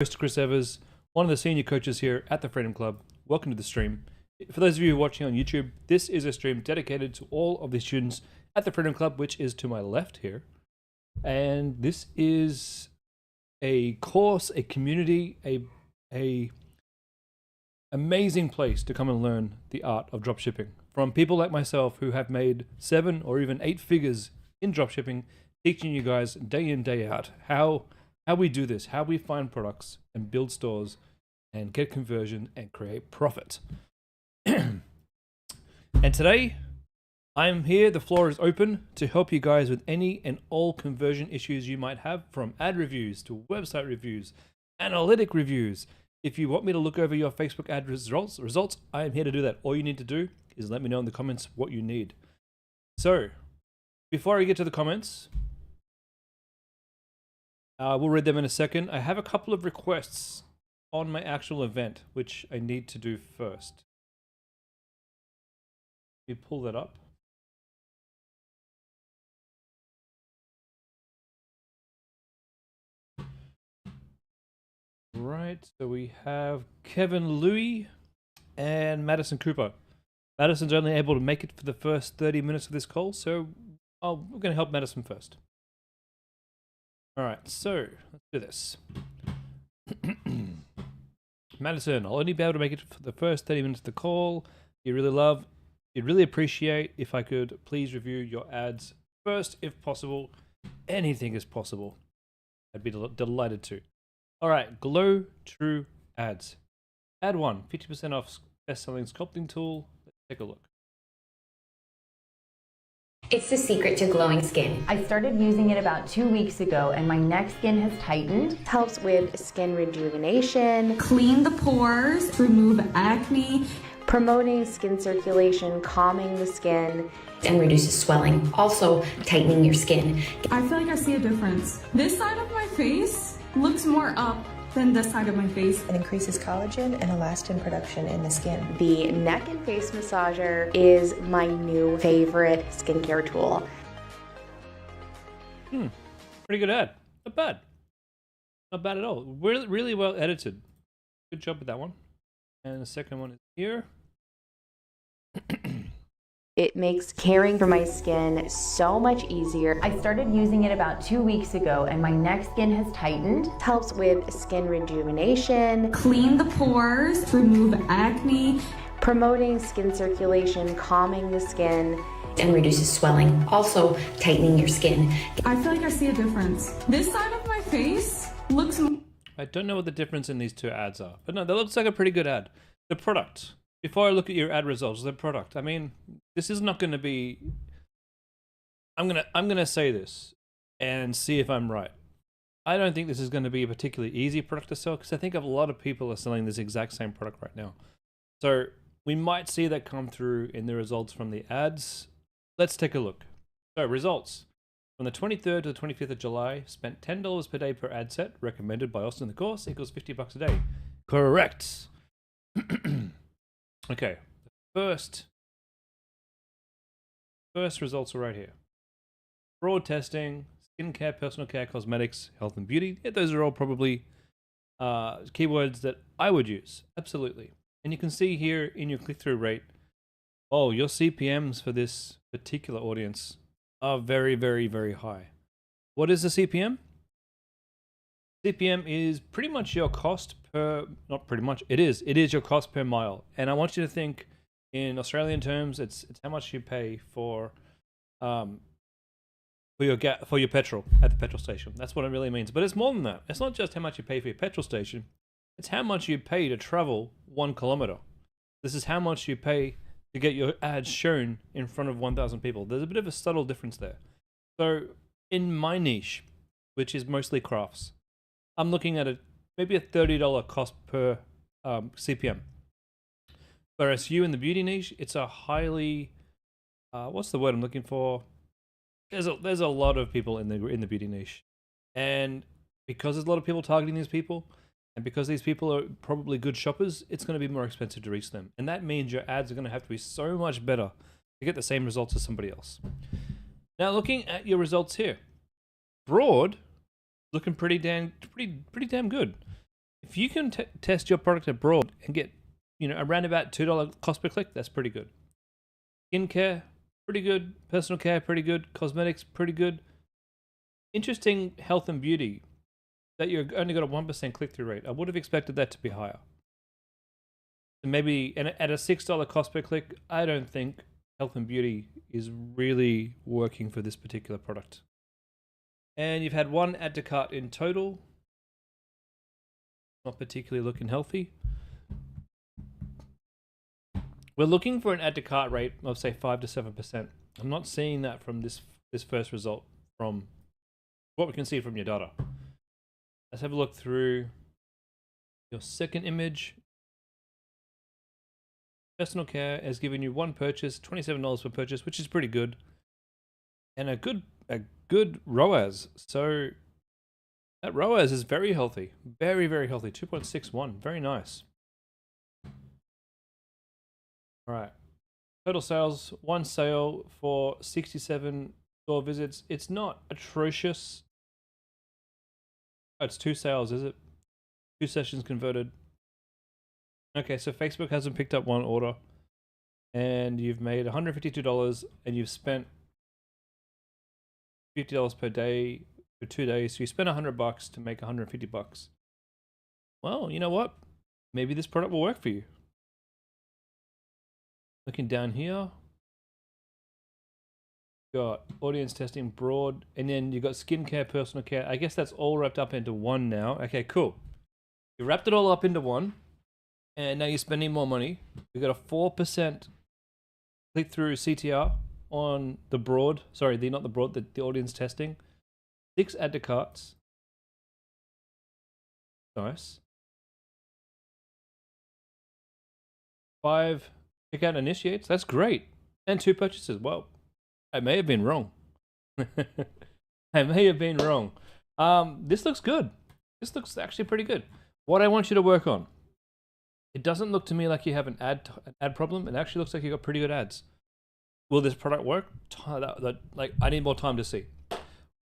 Host Chris Evers, one of the senior coaches here at the Freedom Club. Welcome to the stream. For those of you watching on YouTube, this is a stream dedicated to all of the students at the Freedom Club, which is to my left here. And this is a course, a community, a amazing place to come and learn the art of dropshipping from people like myself who have made 7 or even 8 figures in dropshipping, teaching you guys day in, day out how we do this, how we find products and build stores and get conversion and create profit. And today, I'm here, the floor is open to help you guys with any and all conversion issues you might have, from ad reviews to website reviews, analytic reviews. If you want me to look over your Facebook ad results, I am here to do that. All you need to do is let me know in the comments what you need. So, before I get to the comments, we'll read them in a second. I have a couple of requests on my actual event, which I need to do first. Let me pull that up. Right, so we have Kevin Louie and Madison Cooper. Madison's only able to make it for the first 30 minutes of this call, so we're going to help Madison first. All right, so let's do this. Madison, I'll only be able to make it for the first 30 minutes of the call. You'd really appreciate if I could please review your ads first, if possible. Anything is possible. I'd be delighted to. All right, Glow True Ads. Ad 1, 50% off best-selling sculpting tool. Let's take a look. It's the secret to glowing skin. I started using it about 2 weeks ago and my neck skin has tightened. Helps with skin rejuvenation, clean the pores, remove acne, promoting skin circulation, calming the skin, and reduces swelling, also tightening your skin. I feel like I see a difference. This side of my face looks more up than this side of my face. It increases collagen and elastin production in the skin. The neck and face massager is my new favorite skincare tool. Pretty good ad. Not bad. Not bad at all. Really well edited. Good job with that one. And the second one is here. It makes caring for my skin so much easier. I started using it about 2 weeks ago and my neck skin has tightened. Helps with skin rejuvenation, Clean the pores, remove acne, promoting skin circulation, calming the skin, and reduces swelling, also tightening your skin. I feel like I see a difference. This side of my face looks I don't know what the difference in these two ads are, but no, that looks like a pretty good ad. The product. Before I look at your ad results, the product. I mean, this is not going to be. I'm gonna say this and see if I'm right. I don't think this is going to be a particularly easy product to sell, because I think a lot of people are selling this exact same product right now. So we might see that come through in the results from the ads. Let's take a look. So results. From the 23rd to the 25th of July, spent $10 per day per ad set, recommended by Austin the course, equals $50 a day. Correct. Okay, the first results are right here. Broad testing, skincare, personal care, cosmetics, health and beauty. Yeah, those are all probably keywords that I would use, absolutely. And you can see here in your click-through rate, oh, your CPMs for this particular audience are very, very, very high. What is the CPM? CPM is pretty much your cost per, not pretty much, it is your cost per mile. And I want you to think in Australian terms, it's how much you pay for your petrol at the petrol station. That's what it really means. But it's more than that. It's not just how much you pay for your petrol station. It's how much you pay to travel 1 kilometer. This is how much you pay to get your ads shown in front of 1,000 people. There's a bit of a subtle difference there. So in my niche, which is mostly crafts, I'm looking at maybe a $30 cost per CPM. Whereas you in the beauty niche, it's a highly, what's the word I'm looking for? There's a lot of people in the beauty niche, and because there's a lot of people targeting these people, and because these people are probably good shoppers, it's going to be more expensive to reach them, and that means your ads are going to have to be so much better to get the same results as somebody else. Now, looking at your results here, broad. Looking pretty damn good. If you can test your product abroad and get, around about $2 cost per click, that's pretty good. Skincare, pretty good. Personal care, pretty good. Cosmetics, pretty good. Interesting health and beauty that you're only got a 1% click-through rate. I would have expected that to be higher. And maybe at a $6 cost per click, I don't think health and beauty is really working for this particular product. And you've had one add to cart in total. Not particularly looking healthy. We're looking for an add to cart rate of say 5 to 7%. I'm not seeing that from this first result from what we can see from your data. Let's have a look through your second image. Personal care has given you one purchase, $27 per purchase, which is pretty good. And a good ROAS. So that ROAS is very healthy. Very, very healthy. 2.61. Very nice. All right. Total sales, one sale for 67 store visits. It's not atrocious. Oh, it's 2 sales, is it? 2 sessions converted. Okay, so Facebook hasn't picked up one order. And you've made $152 and you've spent $50 per day for 2 days. So you spent $100 to make $150. Well, you know what? Maybe this product will work for you. Looking down here, got audience testing broad, and then you got skincare, personal care. I guess that's all wrapped up into one now. Okay, cool. You wrapped it all up into one, and now you're spending more money. You got a 4% click through CTR on the broad. Sorry, not the broad, the audience testing. 6 add to carts. Nice. 5 checkout initiates. That's great. And 2 purchases. Well, I may have been wrong. I may have been wrong. This looks good. This looks actually pretty good. What I want you to work on. It doesn't look to me like you have an ad problem. It actually looks like you got pretty good ads. Will this product work? Like, I need more time to see.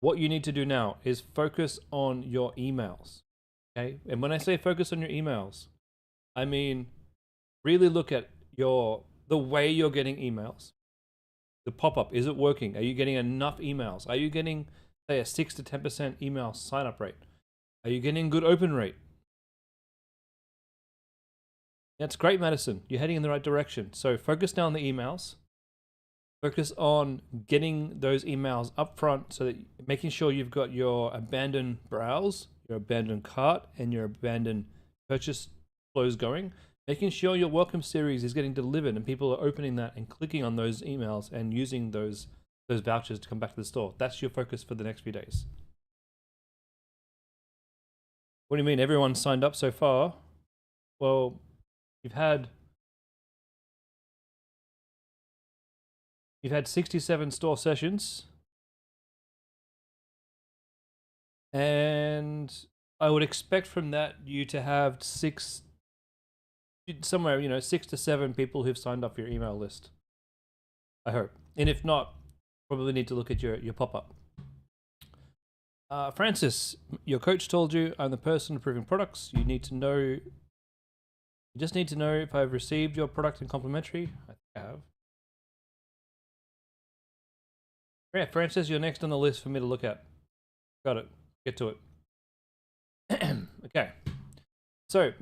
What you need to do now is focus on your emails. Okay? And when I say focus on your emails, I mean really look at the way you're getting emails. The pop-up, is it working? Are you getting enough emails? Are you getting, say, a 6 to 10% email sign-up rate? Are you getting good open rate? That's great, Madison. You're heading in the right direction. So focus down the emails. Focus on getting those emails up front, so that making sure you've got your abandoned browse, your abandoned cart, and your abandoned purchase flows going. Making sure your welcome series is getting delivered and people are opening that and clicking on those emails and using those vouchers to come back to the store. That's your focus for the next few days. What do you mean everyone signed up so far? Well, you've had 67 store sessions, and I would expect from that you to have 6 to 7 people who've signed up for your email list. I hope. And if not, probably need to look at your pop-up. Francis, your coach told you I'm the person approving products. You just need to know if I've received your product in complimentary. I think I have. Yeah, Francis, you're next on the list for me to look at. Got it. Get to it. Okay. So,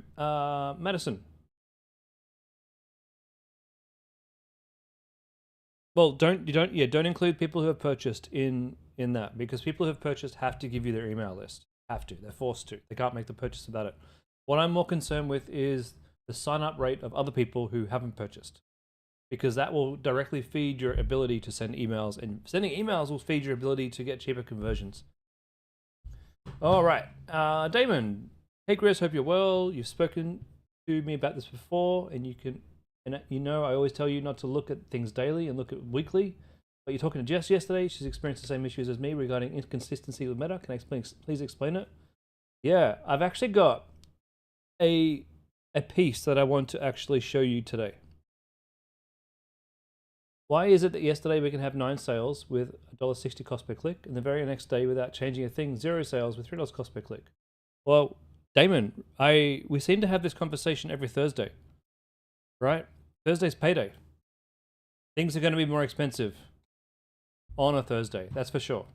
Madison. Well, don't include people who have purchased in that, because people who have purchased have to give you their email list. Have to. They're forced to. They can't make the purchase without it. What I'm more concerned with is the sign-up rate of other people who haven't purchased, because that will directly feed your ability to send emails, and sending emails will feed your ability to get cheaper conversions. All right, Damon. Hey, Chris. Hope you're well. You've spoken to me about this before, and I always tell you not to look at things daily and look at weekly. But you're talking to Jess yesterday. She's experienced the same issues as me regarding inconsistency with Meta. Can I please explain it? Yeah, I've actually got a piece that I want to actually show you today. Why is it that yesterday we can have 9 sales with $1.60 cost per click, and the very next day, without changing a thing, 0 sales with $3 cost per click? Well, Damon, we seem to have this conversation every Thursday, right? Thursday's payday. Things are going to be more expensive on a Thursday, that's for sure.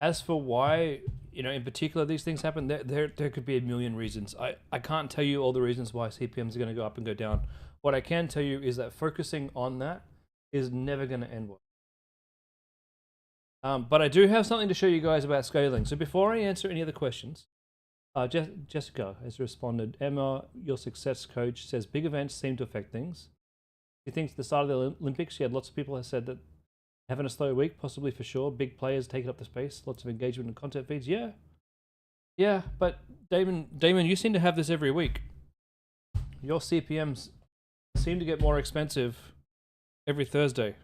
As for why, in particular these things happen, there could be a million reasons. I can't tell you all the reasons why CPMs are going to go up and go down. What I can tell you is that focusing on that is never going to end well. But I do have something to show you guys about scaling. So before I answer any other questions, Jessica has responded. Emma, your success coach, says big events seem to affect things. She thinks the start of the Olympics, she had lots of people have said that having a slow week, possibly for sure. Big players taking up the space, lots of engagement and content feeds. Yeah, but Damon, you seem to have this every week. Your CPMs seem to get more expensive every Thursday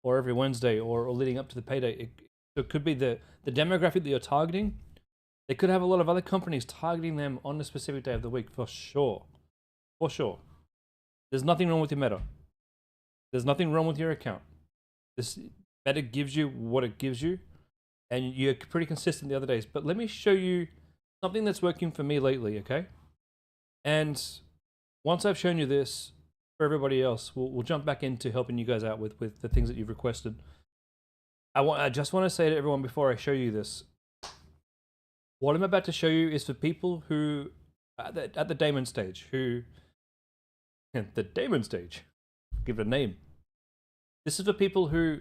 or every Wednesday or leading up to the payday. It could be the demographic that you're targeting. They could have a lot of other companies targeting them on a specific day of the week, for sure. For sure. There's nothing wrong with your meta. There's nothing wrong with your account. This meta gives you what it gives you, and you're pretty consistent the other days. But let me show you something that's working for me lately, okay? And once I've shown you this, for everybody else, we'll jump back into helping you guys out with the things that you've requested. I just want to say to everyone before I show you this, what I'm about to show you is for people who at the Damon stage, the Damon stage, give it a name. This is for people who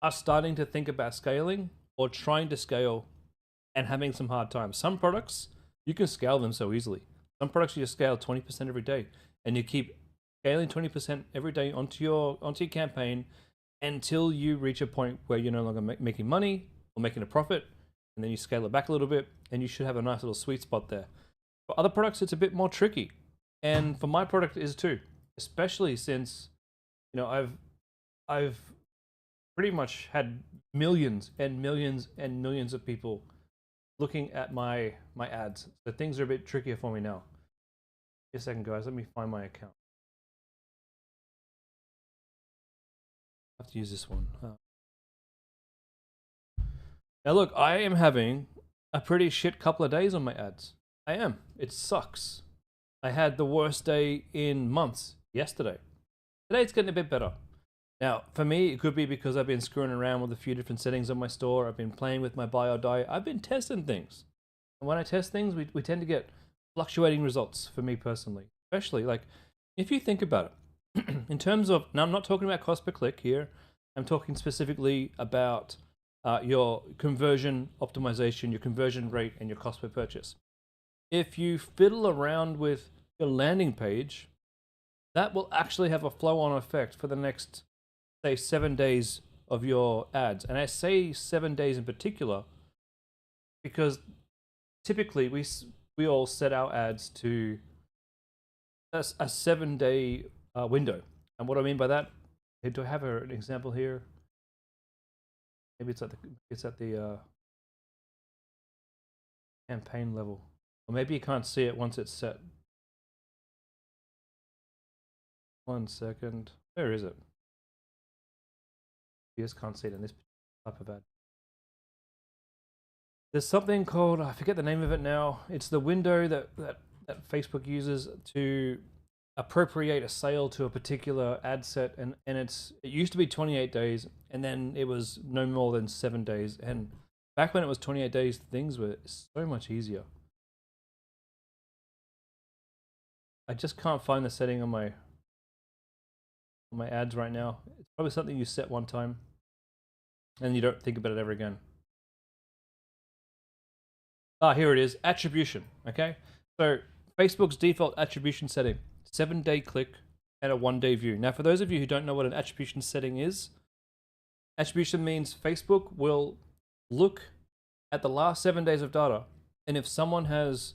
are starting to think about scaling or trying to scale and having some hard times. Some products, you can scale them so easily. Some products you just scale 20% every day, and you keep scaling 20% every day onto your campaign until you reach a point where you're no longer making money or making a profit, and then you scale it back a little bit, and you should have a nice little sweet spot there. For other products, it's a bit more tricky, and for my product it is too, especially since I've pretty much had millions and millions and millions of people looking at my ads, so things are a bit trickier for me now. Just a second, guys. Let me find my account. I have to use this one. Now look, I am having a pretty shit couple of days on my ads. I am. It sucks. I had the worst day in months yesterday. Today it's getting a bit better. Now, for me, it could be because I've been screwing around with a few different settings on my store. I've been playing with my buy or die. I've been testing things. And when I test things, we tend to get fluctuating results for me personally. Especially, like, if you think about it, in terms of, now I'm not talking about cost per click here. I'm talking specifically about your conversion optimization, your conversion rate, and your cost per purchase. If you fiddle around with your landing page, that will actually have a flow-on effect for the next, say, 7 days of your ads. And I say 7 days in particular because typically we all set our ads to a 7-day window. And what I mean by that, do I have an example here? Maybe it's at the campaign level, or maybe you can't see it once it's set. 1 second. Where is it? You just can't see it in this type of ad. There's something called, I forget the name of it now. It's the window that Facebook uses to appropriate a sale to a particular ad set, and it used to be 28 days, and then it was no more than 7 days. And back when it was 28 days, things were so much easier. I just can't find the setting on my ads right now. It's probably something you set one time and you don't think about it ever again. Ah, here it is, attribution. Okay, so Facebook's default attribution setting, 7-day click and a 1-day view. Now, for those of you who don't know what an attribution setting is, attribution means Facebook will look at the last 7 days of data, and if someone has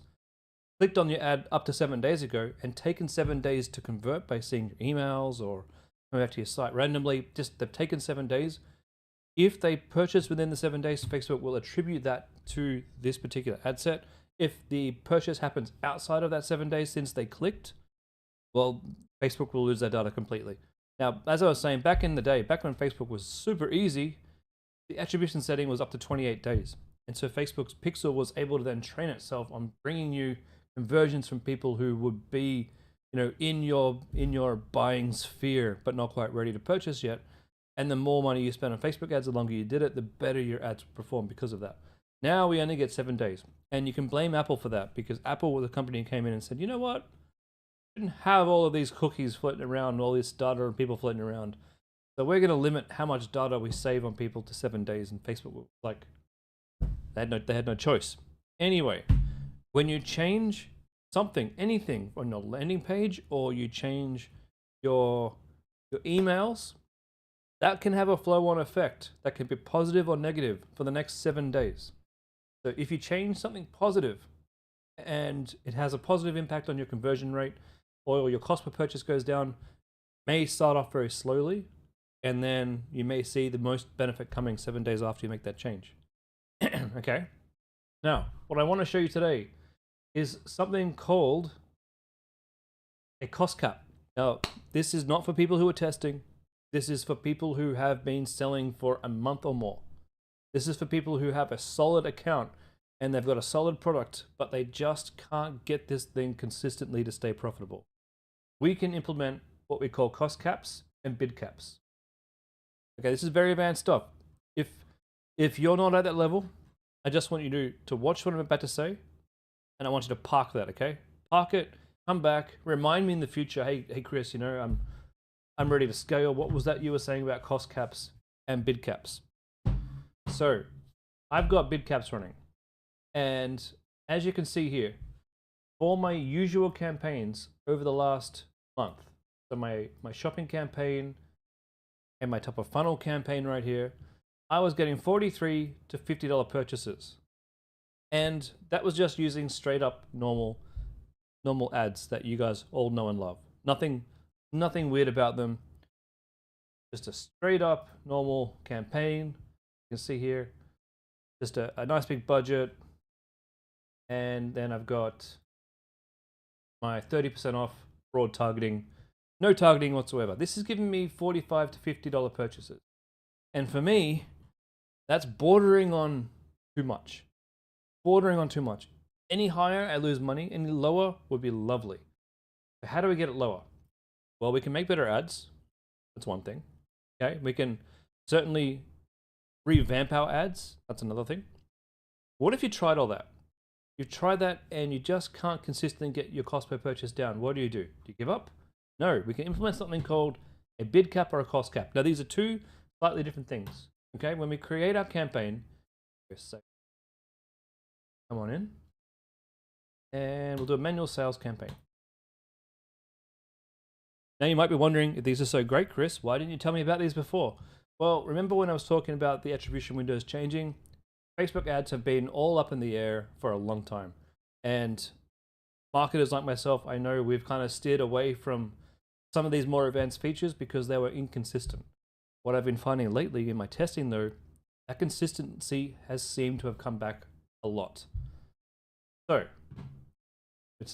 clicked on your ad up to 7 days ago and taken 7 days to convert by seeing your emails or coming back to your site randomly, just they've taken 7 days. If they purchase within the 7 days, Facebook will attribute that to this particular ad set. If the purchase happens outside of that 7 days since they clicked, well, Facebook will lose that data completely. Now, as I was saying, back in the day, back when Facebook was super easy, the attribution setting was up to 28 days. And so Facebook's pixel was able to then train itself on bringing you conversions from people who would be, in your buying sphere, but not quite ready to purchase yet. And the more money you spend on Facebook ads, the longer you did it, the better your ads perform because of that. Now we only get 7 days. And you can blame Apple for that, because Apple was the company who came in and said, you know what? We didn't have all of these cookies floating around, all this data and people floating around. So we're going to limit how much data we save on people to 7 days. And Facebook was like, they had no choice. Anyway, when you change something, anything on your landing page, or you change your emails, that can have a flow-on effect that can be positive or negative for the next 7 days. So if you change something positive and it has a positive impact on your conversion rate, or your cost per purchase goes down, may start off very slowly, and then you may see the most benefit coming 7 days after you make that change. Okay. Now, what I want to show you today is something called a cost cap. Now, this is not for people who are testing. This is for people who have been selling for a month or more. This is for people who have a solid account and they've got a solid product, but they just can't get this thing consistently to stay profitable. We can implement what we call cost caps and bid caps. Okay, this is very advanced stuff. If you're not at that level, I just want you to watch what I'm about to say, and I want you to park that, okay? Park it, come back, remind me in the future, hey Chris, I'm ready to scale. What was that you were saying about cost caps and bid caps? So I've got bid caps running, and as you can see here, for my usual campaigns over the last month, so my shopping campaign and my top of funnel campaign right here, I was getting $43 to $50 purchases. And that was just using straight up normal ads that you guys all know and love. Nothing weird about them. Just a straight up normal campaign. You can see here, just a nice big budget. And then I've got my 30% off broad targeting. No targeting whatsoever. This is giving me $45 to $50 purchases. And for me, that's bordering on too much. Bordering on too much. Any higher, I lose money. Any lower would be lovely. So how do we get it lower? Well, we can make better ads. That's one thing. Okay, we can certainly revamp our ads. That's another thing. What if you tried all that? You've tried that and you just can't consistently get your cost per purchase down. What do? Do you give up? No, we can implement something called a bid cap or a cost cap. Now, these are two slightly different things. Okay, when we create our campaign, come on in, and we'll do a manual sales campaign. Now you might be wondering, if these are so great, Chris, why didn't you tell me about these before? Well, remember when I was talking about the attribution windows changing? Facebook ads have been all up in the air for a long time. And marketers like myself, I know we've kind of steered away from some of these more advanced features because they were inconsistent. What I've been finding lately in my testing though, that consistency has seemed to have come back a lot. So,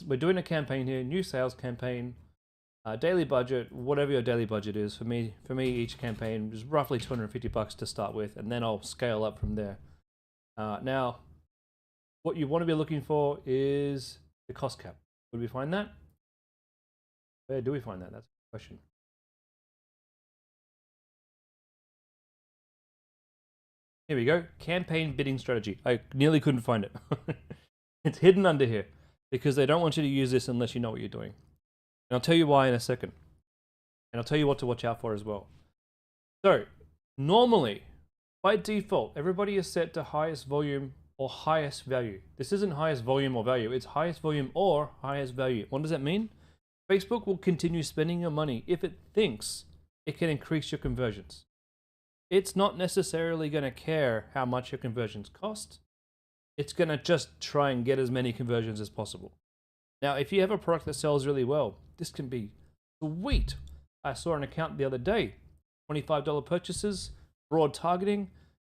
we're doing a campaign here, new sales campaign, daily budget, whatever your daily budget is. For me, each campaign is roughly $250 to start with, and then I'll scale up from there. Now, what you want to be looking for is the cost cap. Would we find that? Where do we find that? That's the question. Here we go. Campaign bidding strategy. I nearly couldn't find it. It's hidden under here because they don't want you to use this unless you know what you're doing. And I'll tell you why in a second. And I'll tell you what to watch out for as well. So, normally, by default, everybody is set to highest volume or highest value. This isn't highest volume or value. It's highest volume or highest value. What does that mean? Facebook will continue spending your money if it thinks it can increase your conversions. It's not necessarily going to care how much your conversions cost. It's going to just try and get as many conversions as possible. Now, if you have a product that sells really well, this can be sweet. I saw an account the other day, $25 purchases, broad targeting.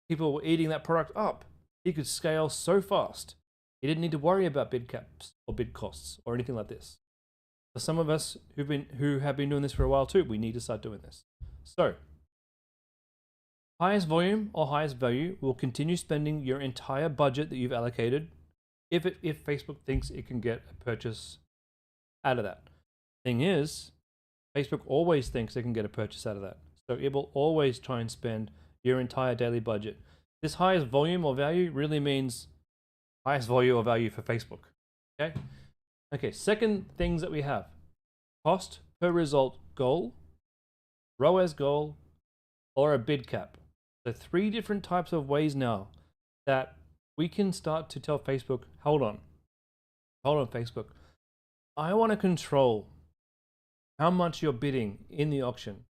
People were eating that product up. He could scale so fast. He didn't need to worry about bid caps or bid costs or anything like this. For some of us who have been doing this for a while too, we need to start doing this. So, Highest volume or highest value will continue spending your entire budget that you've allocated if Facebook thinks it can get a purchase out of that. Thing is, Facebook always thinks they can get a purchase out of that. So it will always try and spend your entire daily budget. This highest volume or value really means highest volume or value for Facebook. Okay? Okay, second things that we have. Cost per result goal, ROAS goal, or a bid cap. So 3 different types of ways now that we can start to tell Facebook, hold on Facebook. I want to control how much you're bidding in the auction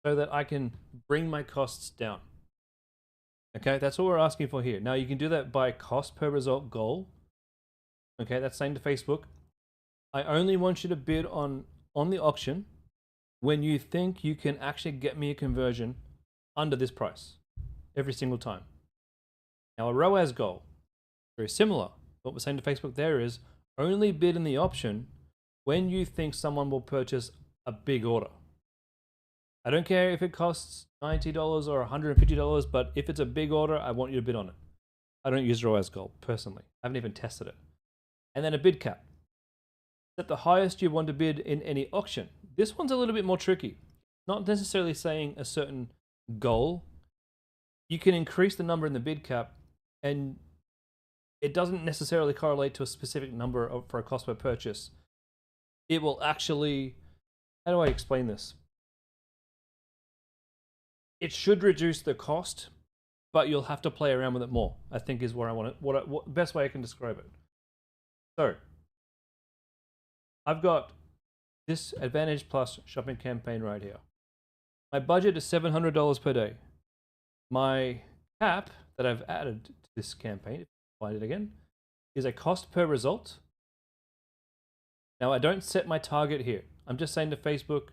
so that I can bring my costs down. Okay, that's what we're asking for here. Now you can do that by cost per result goal. Okay, that's saying to Facebook, I only want you to bid on the auction when you think you can actually get me a conversion under this price every single time. Now a ROAS goal, very similar. What we're saying to Facebook there is only bid in the option when you think someone will purchase a big order. I don't care if it costs $90 or $150, but if it's a big order, I want you to bid on it. I don't use ROAS goal personally. I haven't even tested it. And then a bid cap. Set the highest you want to bid in any auction. This one's a little bit more tricky. Not necessarily saying a certain goal. You can increase the number in the bid cap, and it doesn't necessarily correlate to a specific number for a cost per purchase. It will actually, how do I explain this? It should reduce the cost, but you'll have to play around with it more, I think is where I want it. What best way I can describe it. So, I've got this Advantage Plus shopping campaign right here. My budget is $700 per day. My cap that I've added to this campaign, if I find it again, is a cost per result. Now I don't set my target here. I'm just saying to Facebook,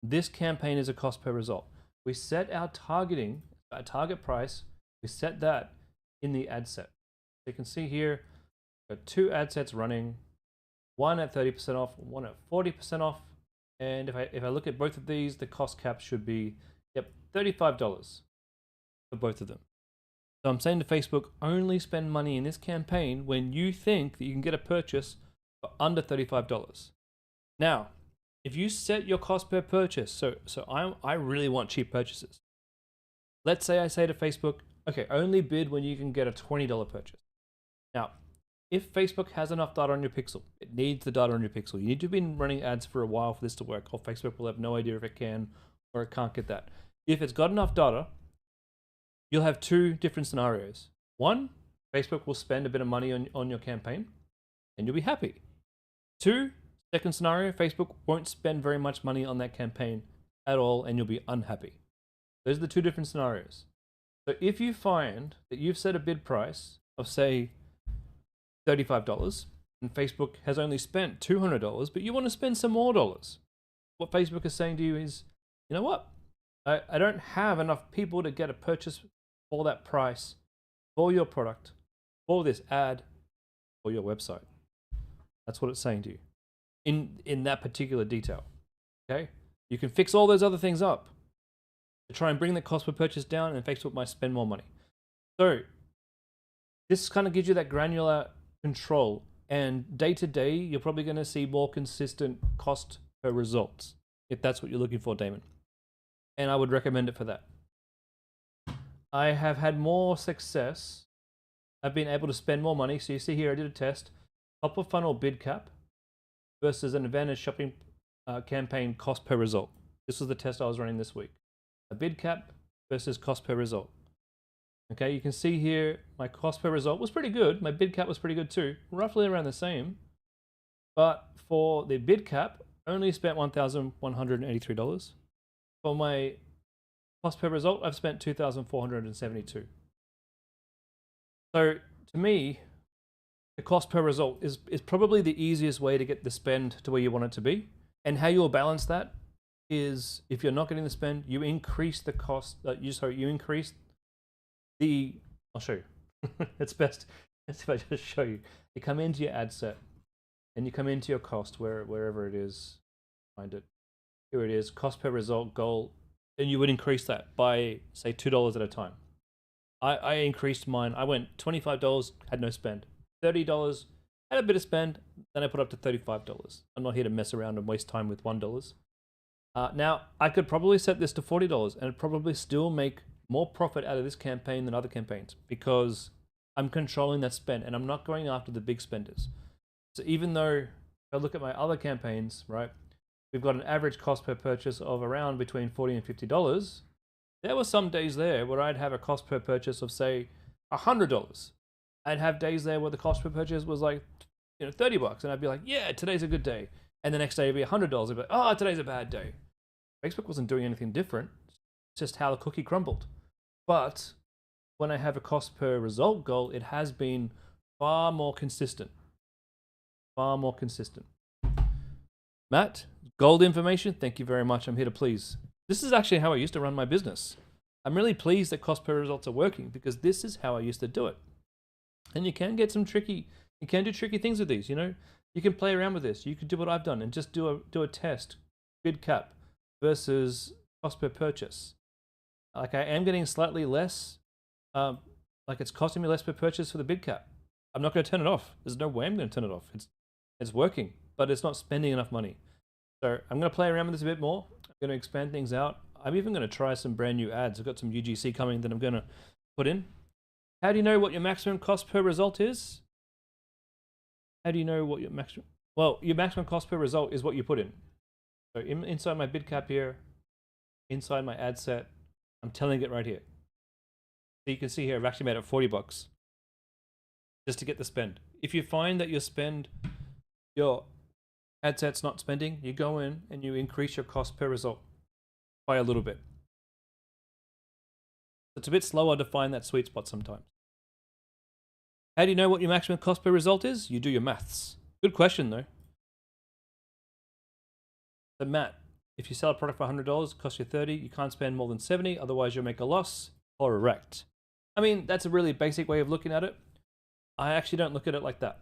this campaign is a cost per result. We set our targeting, our target price, we set that in the ad set. So you can see here, I've got 2 ad sets running, one at 30% off, one at 40% off. And if I look at both of these, the cost cap should be, yep, $35 for both of them. So I'm saying to Facebook, only spend money in this campaign when you think that you can get a purchase for under $35. Now, if you set your cost per purchase, so I really want cheap purchases. Let's say I say to Facebook, okay, only bid when you can get a $20 purchase. Now, if Facebook has enough data on your pixel, it needs the data on your pixel. You need to have been running ads for a while for this to work, or Facebook will have no idea if it can or it can't get that. If it's got enough data, you'll have 2 different scenarios. One, Facebook will spend a bit of money on your campaign and you'll be happy. 2, second scenario, Facebook won't spend very much money on that campaign at all and you'll be unhappy. Those are the 2 different scenarios. So if you find that you've set a bid price of, say, $35 and Facebook has only spent $200, but you want to spend some more dollars, what Facebook is saying to you is, you know what? I don't have enough people to get a purchase for that price, for your product, for this ad, for your website. That's what it's saying to you in that particular detail. Okay? You can fix all those other things up to try and bring the cost per purchase down, and Facebook might spend more money. So this kind of gives you that granular control, and day to day, you're probably going to see more consistent cost per results, if that's what you're looking for, Damon. And I would recommend it for that. I have had more success. I've been able to spend more money. So you see here, I did a test. Top of funnel bid cap versus an Advantage shopping campaign cost per result. This was the test I was running this week. A bid cap versus cost per result. Okay, you can see here my cost per result was pretty good. My bid cap was pretty good too, roughly around the same. But for the bid cap, only spent $1,183. For my cost per result, I've spent $2,472. So to me, the cost per result is probably the easiest way to get the spend to where you want it to be. And how you'll balance that is, if you're not getting the spend, you increase the cost. You increase the. I'll show you. It's best if I just show you. You come into your ad set, and you come into your cost wherever it is. Find it. Here it is. Cost per result goal and you would increase that by say $2 at a time. I increased mine. I went $25, had no spend. $30, had a bit of spend. Then I put up to $35. I'm not here to mess around and waste time with $1. Now I could probably set this to $40 and it'd probably still make more profit out of this campaign than other campaigns because I'm controlling that spend and I'm not going after the big spenders. So even though if I look at my other campaigns, right, we've got an average cost per purchase of around between $40 and $50. There were some days there where I'd have a cost per purchase of say $100. I'd have days there where the cost per purchase was like, $30, and I'd be like, yeah, today's a good day. And the next day it'd be $100. I'd be like, oh, today's a bad day. Facebook wasn't doing anything different. It's just how the cookie crumbled. But when I have a cost per result goal, it has been far more consistent. Far more consistent. Matt, gold information, thank you very much. I'm here to please. This is actually how I used to run my business. I'm really pleased that cost per results are working because this is how I used to do it. And you can get some tricky, you can do tricky things with these, You can play around with this. You could do what I've done and just do a test, bid cap versus cost per purchase. Like I am getting slightly less, like it's costing me less per purchase for the bid cap. I'm not going to turn it off. There's no way I'm going to turn it off. It's working, but it's not spending enough money. So I'm going to play around with this a bit more. I'm going to expand things out. I'm even going to try some brand new ads. I've got some UGC coming that I'm going to put in. How do you know what your maximum cost per result is? How do you know what your maximum? Well, your maximum cost per result is what you put in. So inside my bid cap here, inside my ad set, I'm telling it right here. So you can see here, I've actually made it $40 just to get the spend. If you find that your ad set's not spending, you go in and you increase your cost per result by a little bit. It's a bit slower to find that sweet spot sometimes. How do you know what your maximum cost per result is? You do your maths. Good question though. So Matt, if you sell a product for $100, it costs you $30, you can't spend more than $70, otherwise you'll make a loss. Correct. I mean, that's a really basic way of looking at it. I actually don't look at it like that.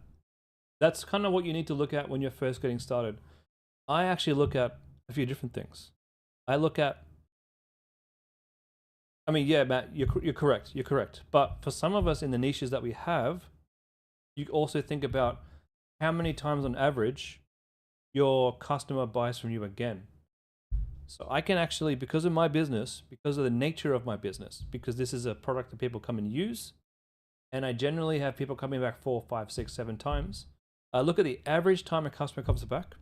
That's kind of what you need to look at when you're first getting started. I actually look at a few different things. I look at, I mean, yeah, Matt, you're correct. You're correct. But for some of us in the niches that we have, you also think about how many times on average your customer buys from you again. So I can actually, because of my business, because of the nature of my business, because this is a product that people come and use, and I generally have people coming back 4, 5, 6, 7 times, I look at the average time a customer comes back,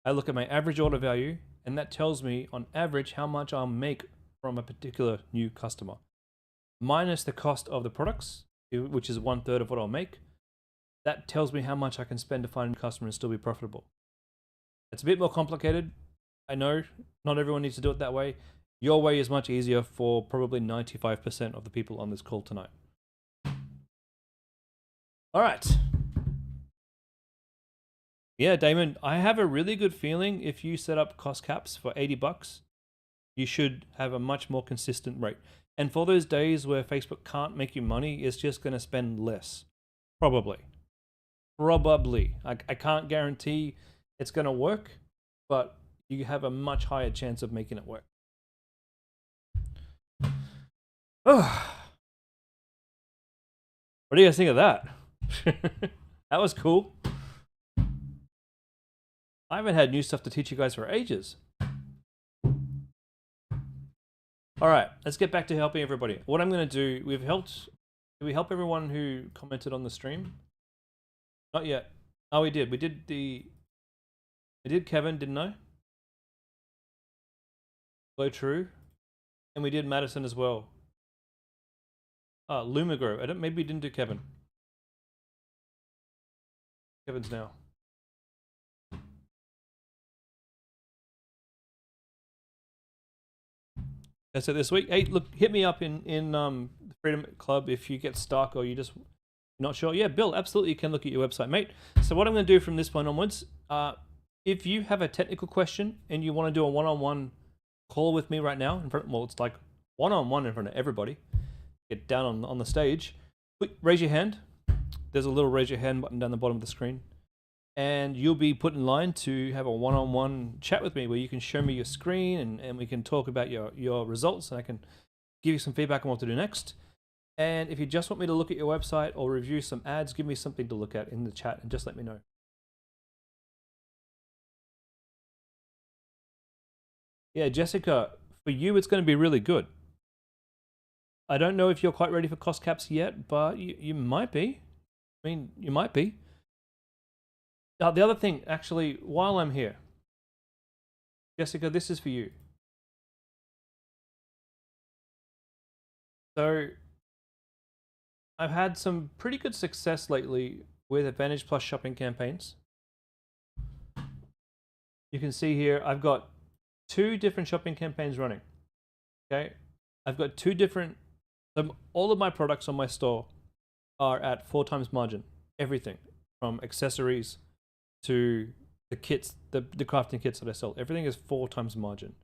I look at my average order value, and that tells me on average how much I'll make from a particular new customer. Minus the cost of the products, which is 1/3 of what I'll make, that tells me how much I can spend to find a customer and still be profitable. It's a bit more complicated. I know not everyone needs to do it that way. Your way is much easier for probably 95% of the people on this call tonight. All right. Yeah, Damon, I have a really good feeling if you set up cost caps for $80, you should have a much more consistent rate. And for those days where Facebook can't make you money, it's just going to spend less. Probably. I can't guarantee it's going to work, but you have a much higher chance of making it work. Oh. What do you guys think of that? That was cool. I haven't had new stuff to teach you guys for ages. All right, let's get back to helping everybody. What I'm going to do, did we help everyone who commented on the stream? Not yet. Oh, we did. We did Kevin, didn't I? Blow True. And we did Madison as well. Lumigro. Maybe we didn't do Kevin. Kevin's now. That's it this week. Hey, look, hit me up in the Freedom Club if you get stuck or you just not sure. Yeah, Bill, absolutely, you can look at your website, mate. So what I'm going to do from this point onwards, if you have a technical question and you want to do a one-on-one call with me right now, well, it's like one-on-one in front of everybody. Get down on the stage. Raise your hand. There's a little raise your hand button down the bottom of the screen. and you'll be put in line to have a one-on-one chat with me where you can show me your screen and we can talk about your results, and I can give you some feedback on what to do next. And if you just want me to look at your website or review some ads, give me something to look at in the chat and just let me know. Yeah, Jessica, for you, it's going to be really good. I don't know if you're quite ready for cost caps yet, but you might be. I mean, you might be. Now, the other thing, actually, while I'm here, Jessica, this is for you. So, I've had some pretty good success lately with Advantage Plus shopping campaigns. You can see here, I've got 2 different shopping campaigns running. Okay, I've got 2 different. All of my products on my store are at 4 times margin. Everything from accessories to the kits, the crafting kits that I sell. Everything is 4 times margin.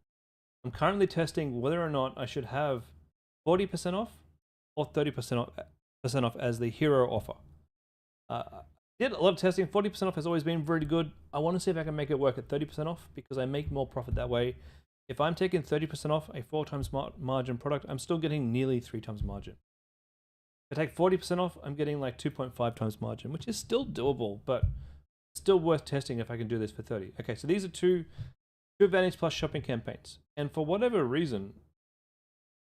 I'm currently testing whether or not I should have 40% off or 30% off as the hero offer. Did a lot of testing. 40% off has always been very good. I want to see if I can make it work at 30% off because I make more profit that way. If I'm taking 30% off a 4 times margin product, I'm still getting nearly 3 times margin. If I take 40% off, I'm getting like 2.5 times margin, which is still doable, but still worth testing if I can do this for 30. Okay, so these are two Advantage Plus shopping campaigns. And for whatever reason,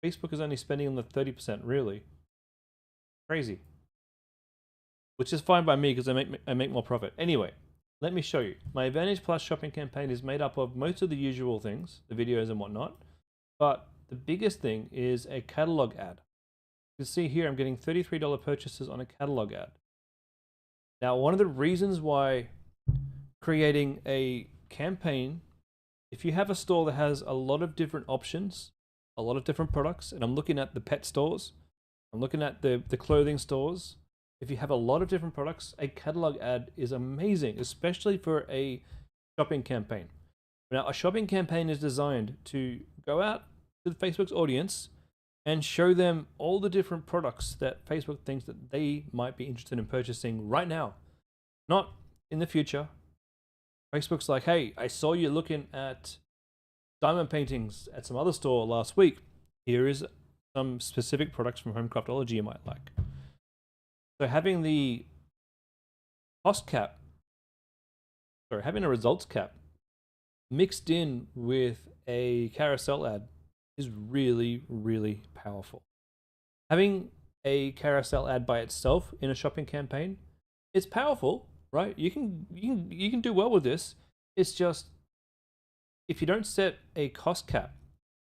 Facebook is only spending on the 30%, really. Crazy. Which is fine by me because I make more profit. Anyway, let me show you. My Advantage Plus shopping campaign is made up of most of the usual things, the videos and whatnot, but the biggest thing is a catalog ad. You can see here I'm getting $33 purchases on a catalog ad. Now, one of the reasons why creating a campaign, if you have a store that has a lot of different options, a lot of different products, and I'm looking at the pet stores, I'm looking at the clothing stores, if you have a lot of different products, a catalog ad is amazing, especially for a shopping campaign. Now, a shopping campaign is designed to go out to Facebook's audience and show them all the different products that Facebook thinks that they might be interested in purchasing right now, not in the future. Facebook's like, hey, I saw you looking at diamond paintings at some other store last week. Here is some specific products from Home Craftology you might like. So having the cost cap, or having a results cap mixed in with a carousel ad is really, really powerful. Having a carousel ad by itself in a shopping campaign is powerful, right? You can do well with this. It's just if you don't set a cost cap,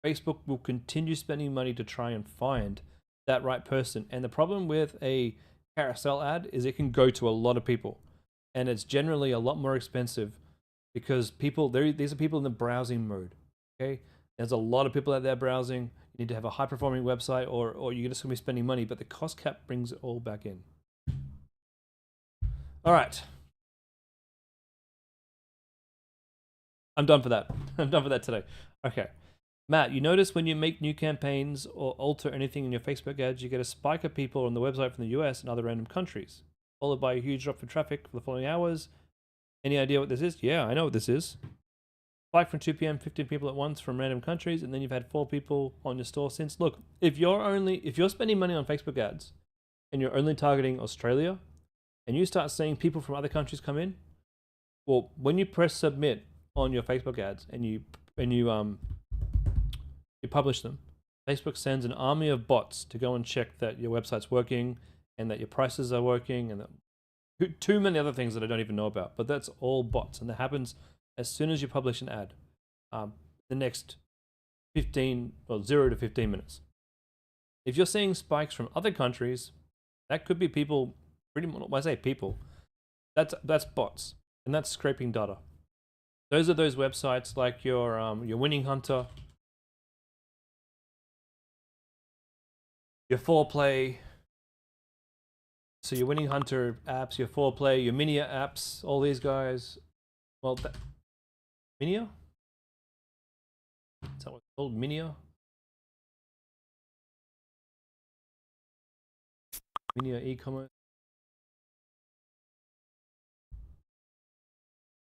Facebook will continue spending money to try and find that right person. And the problem with a carousel ad is it can go to a lot of people, and it's generally a lot more expensive because these are people in the browsing mode. Okay, there's a lot of people out there browsing. You need to have a high performing website, or you're just going to be spending money, but the cost cap brings it all back in. All right, I'm done for that. I'm done for that today. Okay, Matt, you notice when you make new campaigns or alter anything in your Facebook ads, you get a spike of people on the website from the US and other random countries, followed by a huge drop in traffic for the following hours. Any idea what this is? Yeah, I know what this is. Spike from 2 p.m., 15 people at once from random countries, and then you've had 4 people on your store since. Look, if you're spending money on Facebook ads and you're only targeting Australia, and you start seeing people from other countries come in, well, when you press submit on your Facebook ads and you publish them, Facebook sends an army of bots to go and check that your website's working and that your prices are working and that too many other things that I don't even know about. But that's all bots, and that happens as soon as you publish an ad. The next 0 to 15 minutes. If you're seeing spikes from other countries, that could be people. Pretty much, when I say people, that's bots, and that's scraping data. Those are those websites like your Winning Hunter, your Foreplay. So your Winning Hunter apps, your Foreplay, your Minia apps, all these guys. Well, Minia? Is that what it's called? Minia? Minia e-commerce.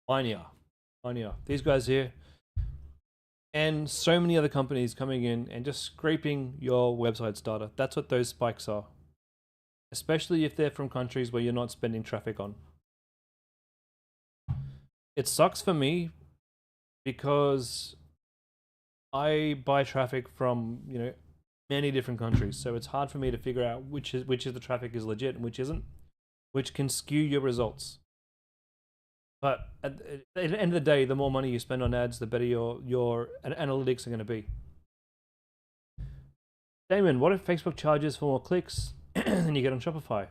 Pioneer. These guys here. And so many other companies coming in and just scraping your website's data. That's what those spikes are. Especially if they're from countries where you're not spending traffic on. It sucks for me because I buy traffic from, many different countries. So it's hard for me to figure out which is the traffic is legit and which isn't, which can skew your results. But at the end of the day, the more money you spend on ads, the better your analytics are going to be. Damon, what if Facebook charges for more clicks than you get on Shopify?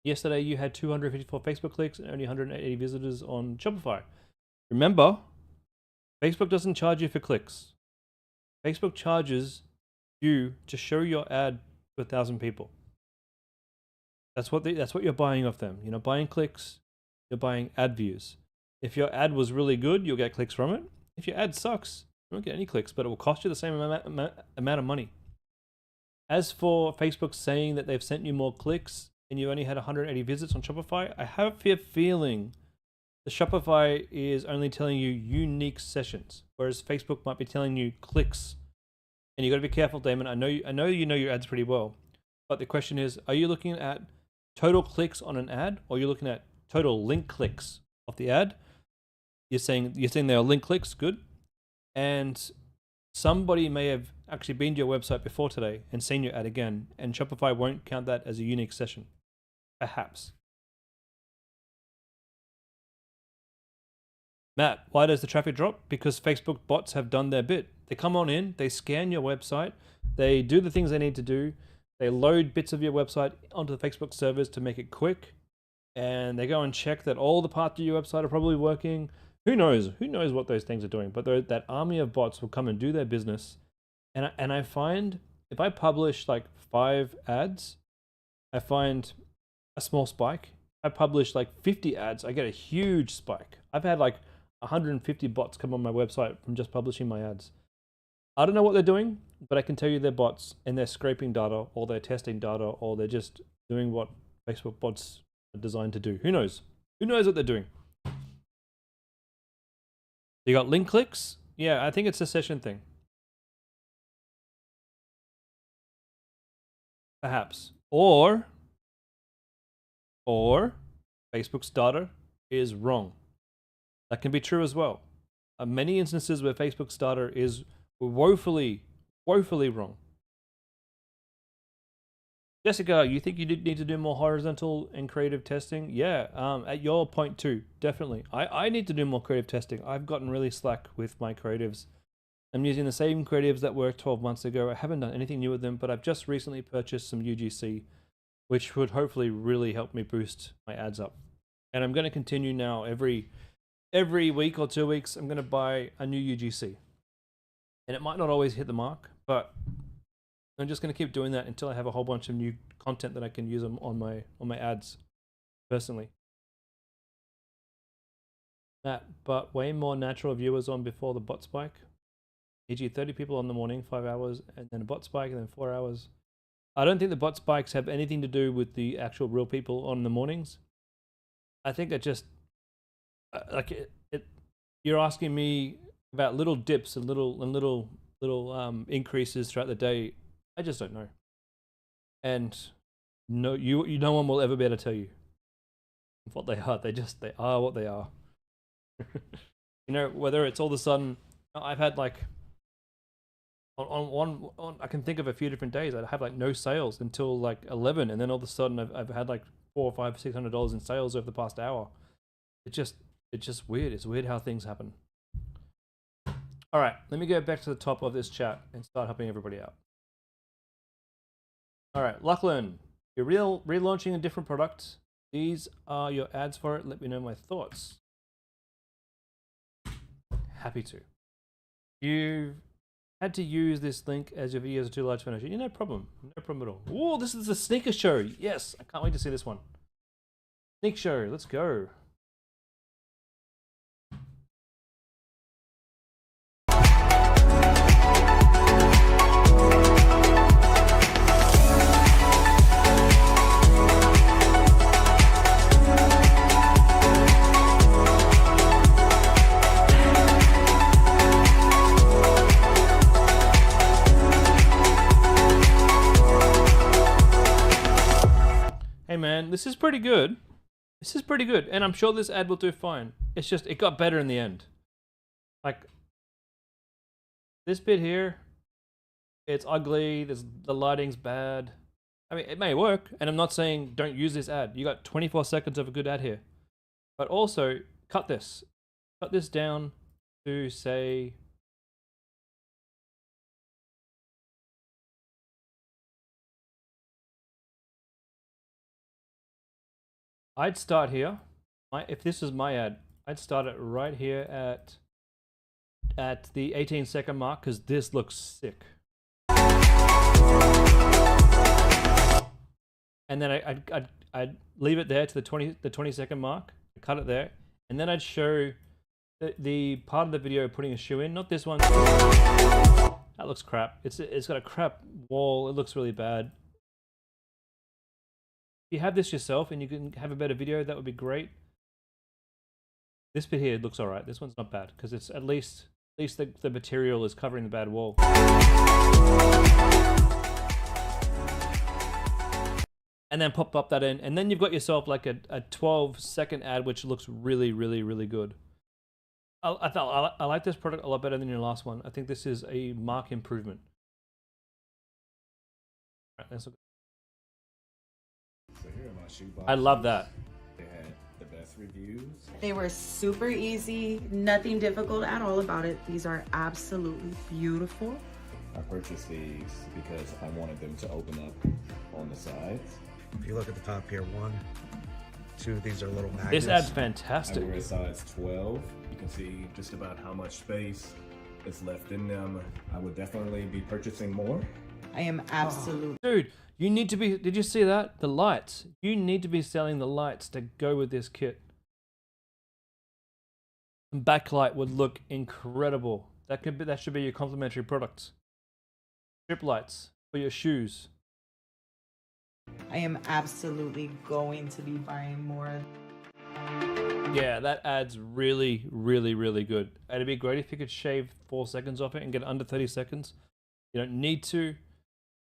Yesterday, you had 254 Facebook clicks and only 180 visitors on Shopify. Remember, Facebook doesn't charge you for clicks. Facebook charges you to show your ad to 1,000 people. That's what you're buying off them. You're not buying clicks. You're buying ad views. If your ad was really good, you'll get clicks from it. If your ad sucks, you won't get any clicks, but it will cost you the same amount of money. As for Facebook saying that they've sent you more clicks and you only had 180 visits on Shopify, I have a feeling the Shopify is only telling you unique sessions, whereas Facebook might be telling you clicks. And you got to be careful, Damon. I know you know your ads pretty well, but the question is, are you looking at total clicks on an ad, or are you looking at total link clicks of the ad? You're saying there are link clicks, good. And somebody may have actually been to your website before today and seen your ad again, and Shopify won't count that as a unique session. Perhaps. Matt, why does the traffic drop? Because Facebook bots have done their bit. They come on in, they scan your website, they do the things they need to do, they load bits of your website onto the Facebook servers to make it quick, and they go and check that all the parts of your website are probably working. Who knows what those things are doing, but that army of bots will come and do their business. And I find if I publish like 5 ads, I find a small spike. I publish like 50 ads, I get a huge spike. I've had like 150 bots come on my website from just publishing my ads. I don't know what they're doing, but I can tell you they're bots, and they're scraping data, or they're testing data, or they're just doing what Facebook bots are designed to do. Who knows? Who knows what they're doing? You got link clicks? Yeah, I think it's a session thing. Perhaps. Or Facebook's data is wrong. That can be true as well. Many instances where Facebook's data is woefully wrong. Jessica, you think you did need to do more horizontal and creative testing? Yeah, at your point too, definitely. I need to do more creative testing. I've gotten really slack with my creatives. I'm using the same creatives that worked 12 months ago. I haven't done anything new with them, but I've just recently purchased some UGC, which would hopefully really help me boost my ads up. And I'm going to continue now every week or 2 weeks, I'm going to buy a new UGC. And it might not always hit the mark, but I'm just going to keep doing that until I have a whole bunch of new content that I can use on my ads personally. Matt, but way more natural viewers on before the bot spike. E.g. 30 people in the morning, 5 hours, and then a bot spike, and then 4 hours. I don't think the bot spikes have anything to do with the actual real people on the mornings. I think that just you're asking me about little dips and little increases throughout the day. I just don't know, and no one will ever be able to tell you what they are. They are what they are. Whether it's all of a sudden, I've had like on I can think of a few different days I'd have like no sales until like 11, and then all of a sudden I've had like $400, $500, $600 in sales over the past hour. It's just weird. It's weird how things happen. All right, let me go back to the top of this chat and start helping everybody out. All right, Lachlan, you're relaunching a different product. These are your ads for it. Let me know my thoughts. Happy to. You've had to use this link as your videos are too large for no. No problem. No problem at all. Oh, this is the sneaker show. Yes, I can't wait to see this one. Sneak show. Let's go. And this is pretty good. This is pretty good. And I'm sure this ad will do fine. It's just, it got better in the end. Like, this bit here, it's ugly, the lighting's bad. I mean, it may work, and I'm not saying don't use this ad. You got 24 seconds of a good ad here. But also, cut this. Cut this down to, say... I'd start here. If this was my ad, I'd start it right here at the 18-second mark, because this looks sick. And then I'd leave it there to the 20-second mark, cut it there, and then I'd show the part of the video putting a shoe in, not this one. That looks crap. It's got a crap wall. It looks really bad. If you have this yourself and you can have a better video, that would be great. This bit here looks alright. This one's not bad because it's at least the material is covering the bad wall. And then pop that in, and then you've got yourself like a 12-second ad, which looks really, really, really good. I like this product a lot better than your last one. I think this is a marked improvement. All right, let's look. So here are my shoe boxes. I love that. They had the best reviews. They were super easy, nothing difficult at all about it. These are absolutely beautiful. I purchased these because I wanted them to open up on the sides. If you look at the top here, 1, 2, these are little magnets. This ad's fantastic. I wear a size 12. You can see just about how much space is left in them. I would definitely be purchasing more. I am absolutely. Dude, you need to be, did you see that? The lights. You need to be selling the lights to go with this kit. And backlight would look incredible. That should be your complimentary product. Strip lights for your shoes. I am absolutely going to be buying more. Yeah, that ad's really, really, really good. It'd be great if you could shave 4 seconds off it and get under 30 seconds. You don't need to,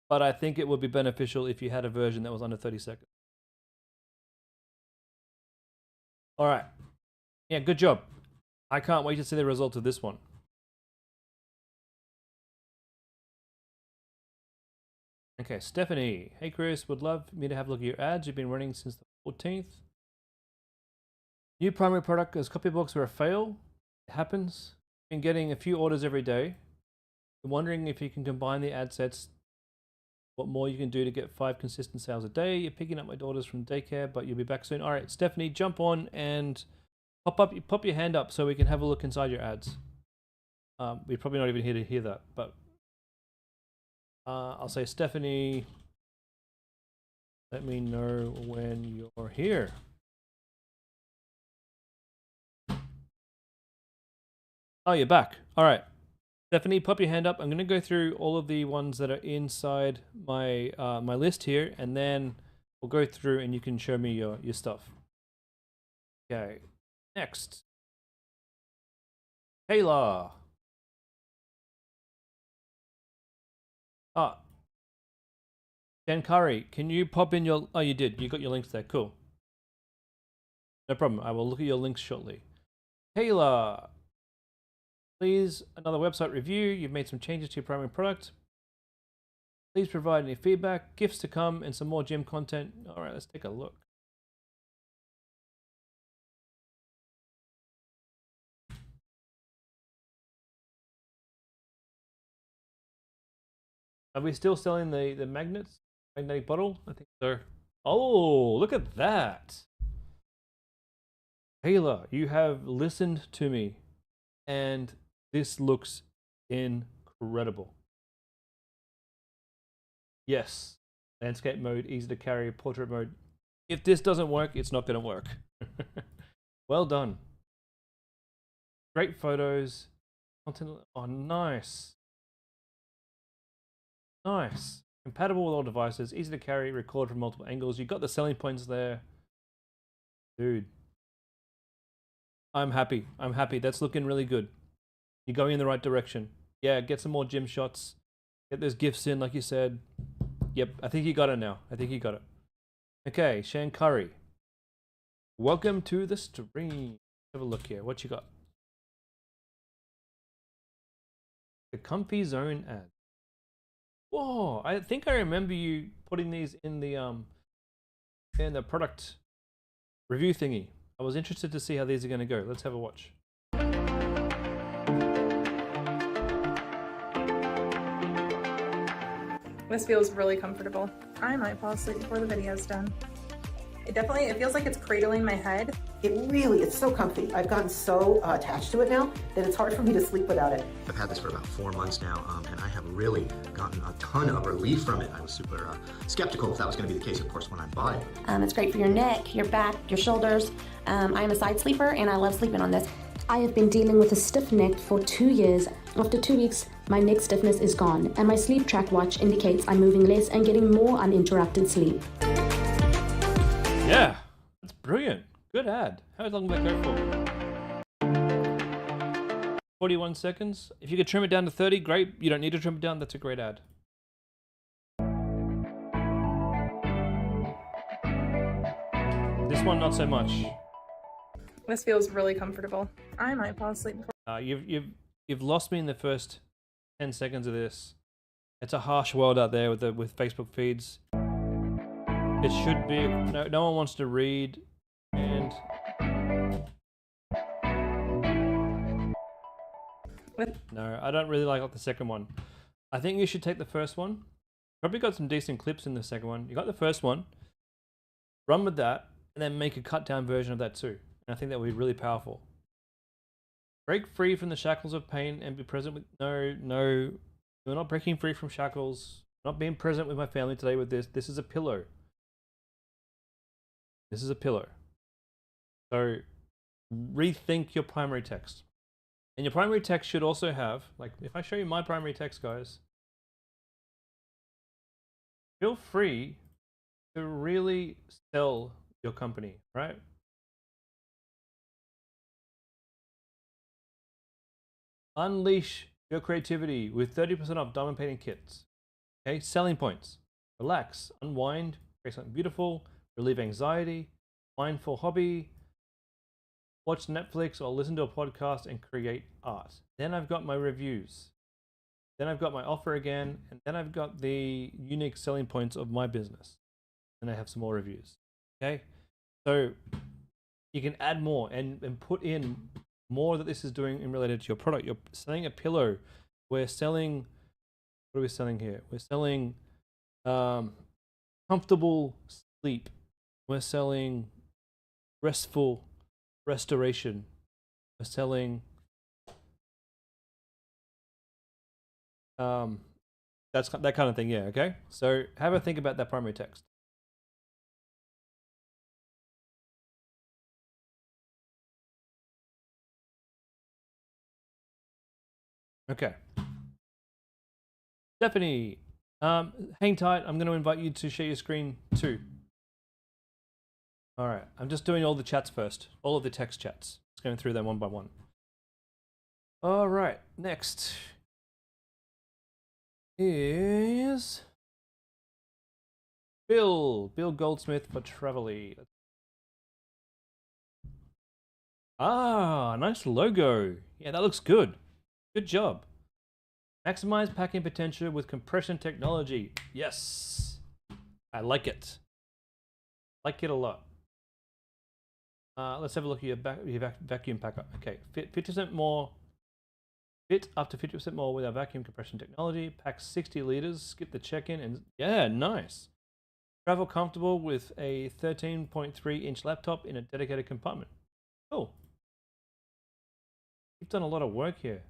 but I think it would be beneficial if you had a version that was under 30 seconds. All right. Yeah, good job. I can't wait to see the result of this one. Okay, Stephanie. Hey, Chris. Would love me to have a look at your ads. You've been running since the 14th. New primary product as copybooks were a fail. It happens. Been getting a few orders every day. I'm wondering if you can combine the ad sets. What more you can do to get 5 consistent sales a day. You're picking up my daughters from daycare, but you'll be back soon. All right, Stephanie, jump on and pop your hand up so we can have a look inside your ads. We're probably not even here to hear that, but I'll say, Stephanie, let me know when you're here. Oh, you're back. All right. Stephanie, pop your hand up. I'm going to go through all of the ones that are inside my my list here, and then we'll go through and you can show me your stuff. Okay. Next. Kayla. Ah. Jen Curry, can you pop in your... Oh, you did. You got your links there. Cool. No problem. I will look at your links shortly. Kayla. Please, another website review. You've made some changes to your primary product. Please provide any feedback, gifts to come, and some more gym content. All right, let's take a look. Are we still selling the magnets? Magnetic bottle? I think so. Oh, look at that. Kayla, you have listened to me, and this looks incredible. Yes. Landscape mode, easy to carry, portrait mode. If this doesn't work, it's not going to work. Well done. Great photos. Content. Oh, nice. Nice. Compatible with all devices, easy to carry, record from multiple angles. You got the selling points there. Dude. I'm happy. I'm happy. That's looking really good. You're going in the right direction. Yeah, get some more gym shots. Get those gifts in, like you said. Yep, I think you got it now. I think you got it. Okay, Shane Curry. Welcome to the stream. Have a look here. What you got? The Comfy Zone ad. Whoa! I think I remember you putting these in the product review thingy. I was interested to see how these are going to go. Let's have a watch. This feels really comfortable. I might fall asleep before the video's done. It feels like it's cradling my head. It's so comfy. I've gotten so attached to it now that it's hard for me to sleep without it. I've had this for about 4 months now, and I have really gotten a ton of relief from it. I was super skeptical if that was going to be the case, of course, when I bought it. It's great for your neck, your back, your shoulders. I'm a side sleeper and I love sleeping on this. I have been dealing with a stiff neck for 2 years. After 2 weeks, my neck stiffness is gone, and my sleep track watch indicates I'm moving less and getting more uninterrupted sleep. Yeah, that's brilliant. Good ad. How long did that go for? 41 seconds. If you could trim it down to 30, great. You don't need to trim it down. That's a great ad. This one, not so much. This feels really comfortable. I might fall asleep before. You've lost me in the first 10 seconds of this. It's a harsh world out there with Facebook feeds. It should be. No one wants to read, and no, I don't really like the second one. I think you should take the first one. Probably got some decent clips in the second one. You got the first one. Run with that, and then make a cut down version of that too. And I think that would be really powerful. Break free from the shackles of pain and be present with. No, we're not breaking free from shackles. Not being present with my family today with this. This is a pillow. This is a pillow. So rethink your primary text. And your primary text should also have, like, if I show you my primary text, guys, feel free to really sell your company, right? Unleash your creativity with 30% off diamond painting kits. Okay, selling points. Relax, unwind, create something beautiful, relieve anxiety, mindful hobby, watch Netflix or listen to a podcast and create art. Then I've got my reviews. Then I've got my offer again, and then I've got the unique selling points of my business. And I have some more reviews. Okay, so you can add more and put in more that this is doing in related to your product. You're selling a pillow. We're selling, what are we selling here? We're selling comfortable sleep. We're selling restful restoration. We're selling that's that kind of thing. Yeah, okay, so have a think about that primary text. Okay, Stephanie, hang tight. I'm going to invite you to share your screen too. All right, I'm just doing all the chats first, all of the text chats. Just going through them one by one. All right, next is Bill Goldsmith for Travelly. Ah, nice logo. Yeah, that looks good. Good job. Maximize packing potential with compression technology. Yes, I like it. Like it a lot. Let's have a look at your vacuum packer. Okay, fit 50% more. Fit up to 50% more with our vacuum compression technology. Pack 60 liters. Skip the check-in and yeah, nice. Travel comfortable with a 13.3-inch laptop in a dedicated compartment. Cool. You've done a lot of work here.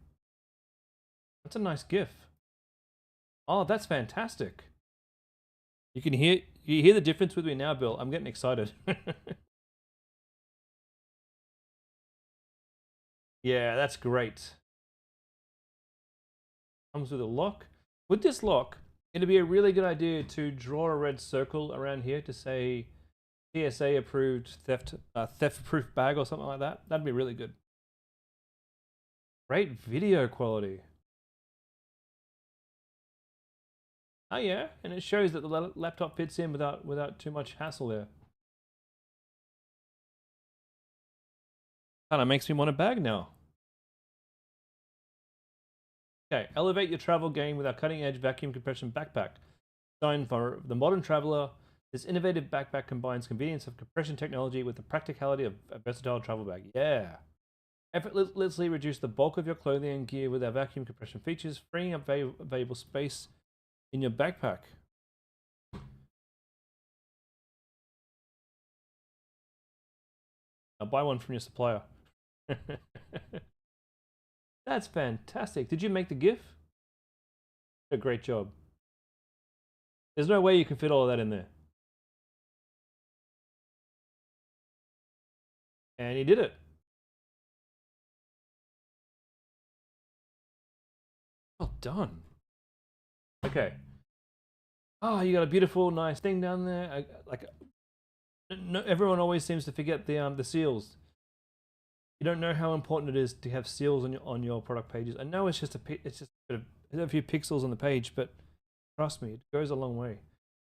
That's a nice GIF. Oh, that's fantastic. You hear the difference with me now, Bill. I'm getting excited. Yeah, that's great. Comes with a lock. With this lock, it'd be a really good idea to draw a red circle around here to say TSA approved theft proof bag or something like that. That'd be really good. Great video quality. Oh yeah, and it shows that the laptop fits in without too much hassle there. Kind of makes me want a bag now. Okay, elevate your travel game with our cutting-edge vacuum compression backpack. Designed for the modern traveler, this innovative backpack combines convenience of compression technology with the practicality of a versatile travel bag. Yeah. Effortlessly reduce the bulk of your clothing and gear with our vacuum compression features, freeing up valuable space in your backpack. Now buy one from your supplier. That's fantastic. Did you make the GIF? A great job. There's no way you can fit all of that in there. And he did it. Well done. Okay. Oh, you got a beautiful, nice thing down there. No, everyone always seems to forget the seals. You don't know how important it is to have seals on your product pages. I know it's just a few pixels on the page, but trust me, it goes a long way.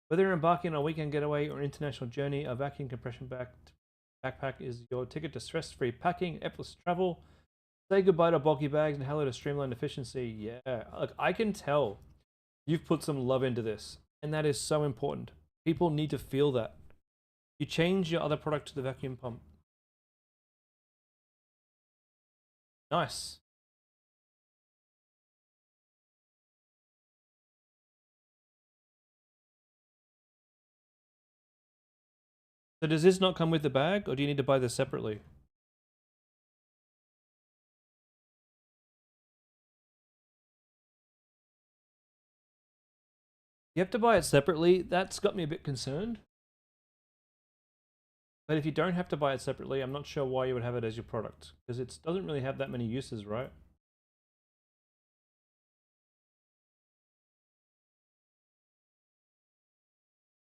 Whether you're embarking on a weekend getaway or an international journey, a vacuum compression backpack is your ticket to stress-free packing, effortless travel. Say goodbye to bulky bags and hello to streamlined efficiency. Yeah, look, I can tell you've put some love into this, and that is so important. People need to feel that. You change your other product to the vacuum pump. Nice. So does this not come with the bag, or do you need to buy this separately? You have to buy it separately. That's got me a bit concerned. But if you don't have to buy it separately, I'm not sure why you would have it as your product, because it doesn't really have that many uses, right?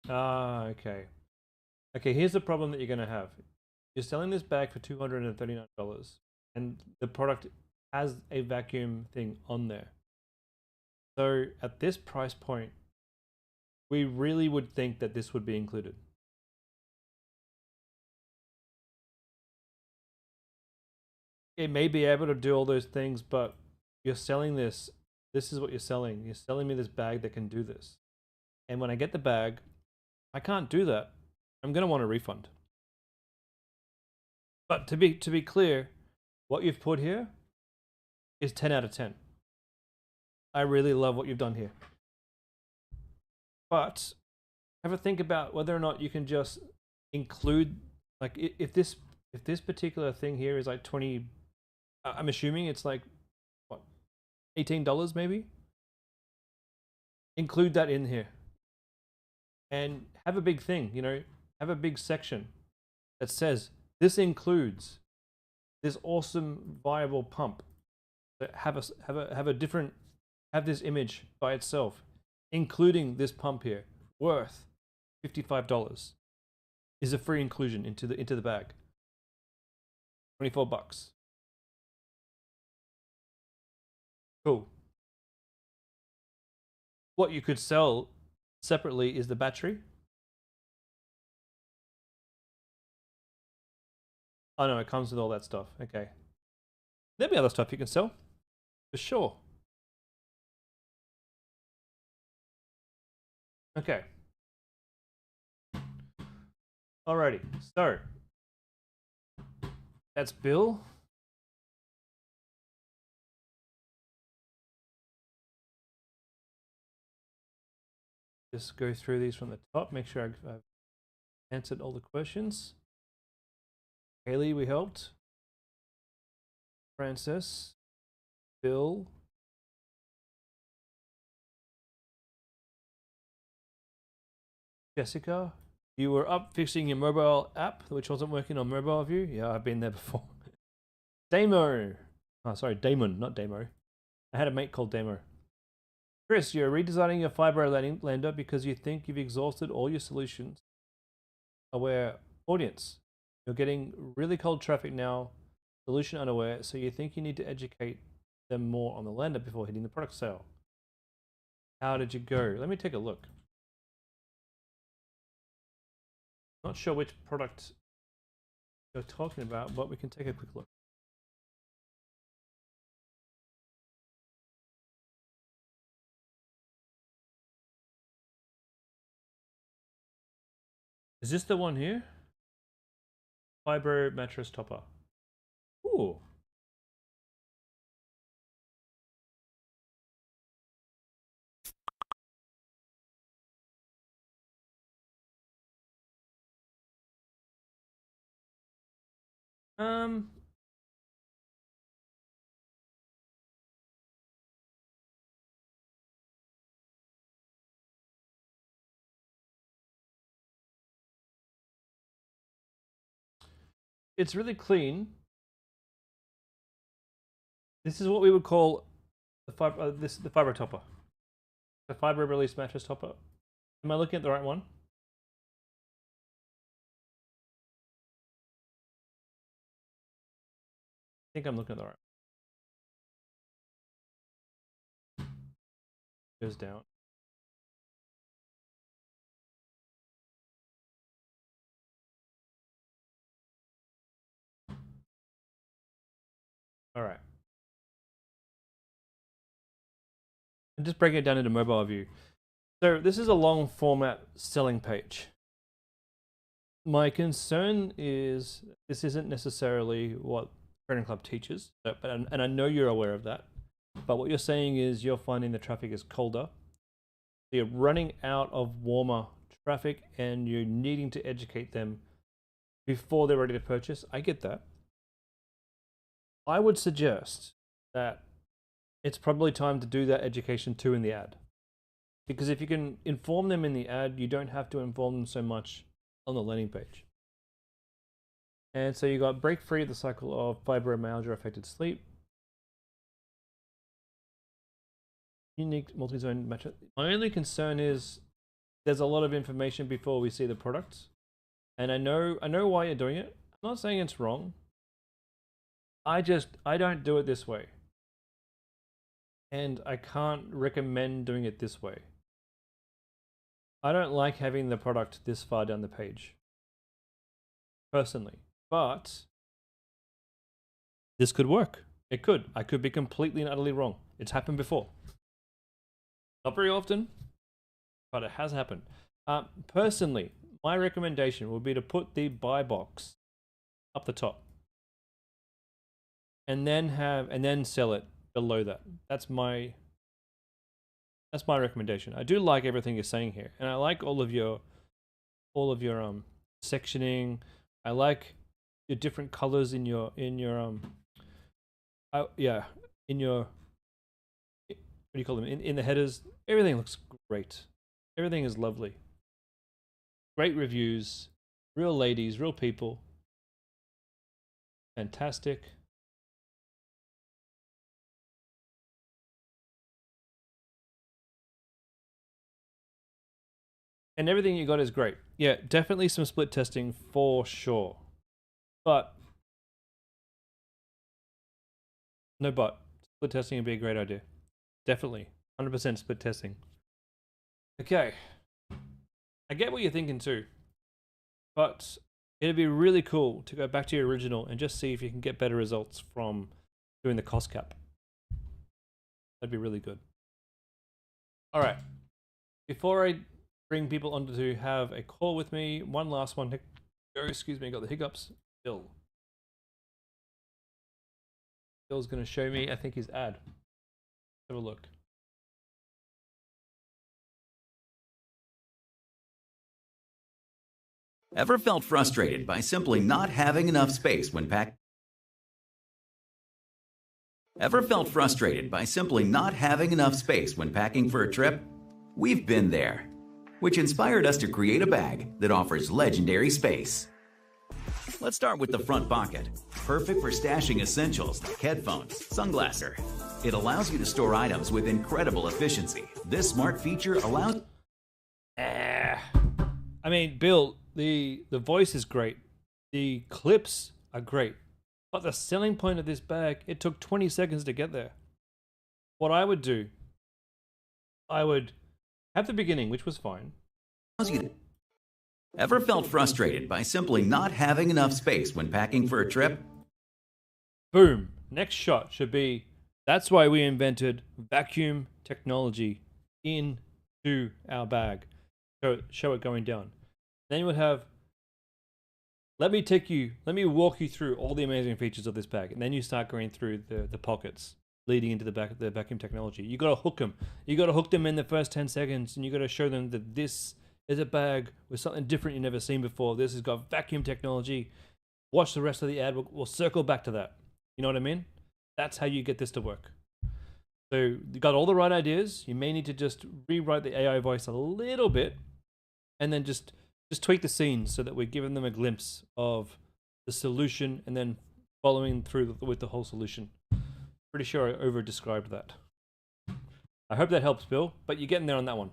Ah, okay. Okay, here's the problem that you're going to have. You're selling this bag for $239, and the product has a vacuum thing on there. So at this price point, we really would think that this would be included. It may be able to do all those things, but you're selling this. This is what you're selling. You're selling me this bag that can do this. And when I get the bag, I can't do that. I'm going to want a refund. But to be clear, what you've put here is 10 out of 10. I really love what you've done here. But have a think about whether or not you can just include, like, if this particular thing here is like 20, I'm assuming it's like what, $18 maybe. Include that in here, and have a big thing, you know, have a big section that says this includes this awesome viable pump. Have this image by itself, including this pump here, worth $55, is a free inclusion into the bag. $24. Cool. What you could sell separately is the battery. Oh no, it comes with all that stuff. Okay. There'll be other stuff you can sell, for sure. Okay. Alrighty, so that's Bill. Just go through these from the top, make sure I've answered all the questions. Haley, we helped. Francis, Bill, Jessica, you were up fixing your mobile app, which wasn't working on mobile view. Yeah, I've been there before. Damo. Oh, sorry, Damon, not Damo. I had a mate called Damo. Chris, you're redesigning your fiber lender because you think you've exhausted all your solutions. Aware audience. You're getting really cold traffic now, solution unaware, so you think you need to educate them more on the lender before hitting the product sale. How did you go? Let me take a look. Not sure which product you're talking about, but we can take a quick look. Is this the one here? Fiber mattress topper. Ooh. It's really clean. This is what we would call the fiber. The fiber topper. The fiber release mattress topper. Am I looking at the right one? I think I'm looking at the right one. Goes down. All right. I'm just breaking it down into mobile view. So this is a long format selling page. My concern is this isn't necessarily what Freedom Club teaches, and I know you're aware of that. But what you're saying is you're finding the traffic is colder. So you're running out of warmer traffic and you're needing to educate them before they're ready to purchase. I get that. I would suggest that it's probably time to do that education too in the ad. Because if you can inform them in the ad, you don't have to inform them so much on the landing page. And so you got break free of the cycle of fibromyalgia affected sleep. Unique multi-zone mattress. My only concern is there's a lot of information before we see the product. And I know why you're doing it. I'm not saying it's wrong. I don't do it this way. And I can't recommend doing it this way. I don't like having the product this far down the page, personally, but this could work. It could. I could be completely and utterly wrong. It's happened before. Not very often, but it has happened. Personally, my recommendation would be to put the buy box up the top and then sell it below that. That's my recommendation. I do like everything you're saying here, and I like all of your sectioning. I like your different colors in your what do you call them, in the headers. Everything looks great. Everything is lovely. Great reviews, real ladies, real people. Fantastic. And everything you got is great. Yeah, definitely some split testing for sure. But, no but. Split testing would be a great idea. Definitely. 100% split testing. Okay. I get what you're thinking too. But it'd be really cool to go back to your original and just see if you can get better results from doing the cost cap. That'd be really good. All right. Before I bring people on to have a call with me, one last one. Oh, excuse me, I got the hiccups. Bill's going to show me, I think, his ad. Have a look. Ever felt frustrated by simply not having enough space when packing? Ever felt frustrated by simply not having enough space when packing for a trip? We've been there, which inspired us to create a bag that offers legendary space. Let's start with the front pocket. Perfect for stashing essentials like headphones, sunglasses. It allows you to store items with incredible efficiency. This smart feature allows... I mean, Bill, the voice is great. The clips are great. But the selling point of this bag, it took 20 seconds to get there. What I would do I would have the beginning, which was fine. Ever felt frustrated by simply not having enough space when packing for a trip? Boom. Next shot should be, that's why we invented vacuum technology into our bag. Show it going down. Then you would have, let me walk you through all the amazing features of this bag. And then you start going through the pockets leading into the vacuum technology. You got to hook them. You got to hook them in the first 10 seconds, and you got to show them that this is a bag with something different you've never seen before. This has got vacuum technology. Watch the rest of the ad. We'll circle back to that. You know what I mean? That's how you get this to work. So you got all the right ideas. You may need to just rewrite the AI voice a little bit, and then just tweak the scenes so that we're giving them a glimpse of the solution, and then following through with the whole solution. Pretty sure I over-described that. I hope that helps, Bill, but you're getting there on that one.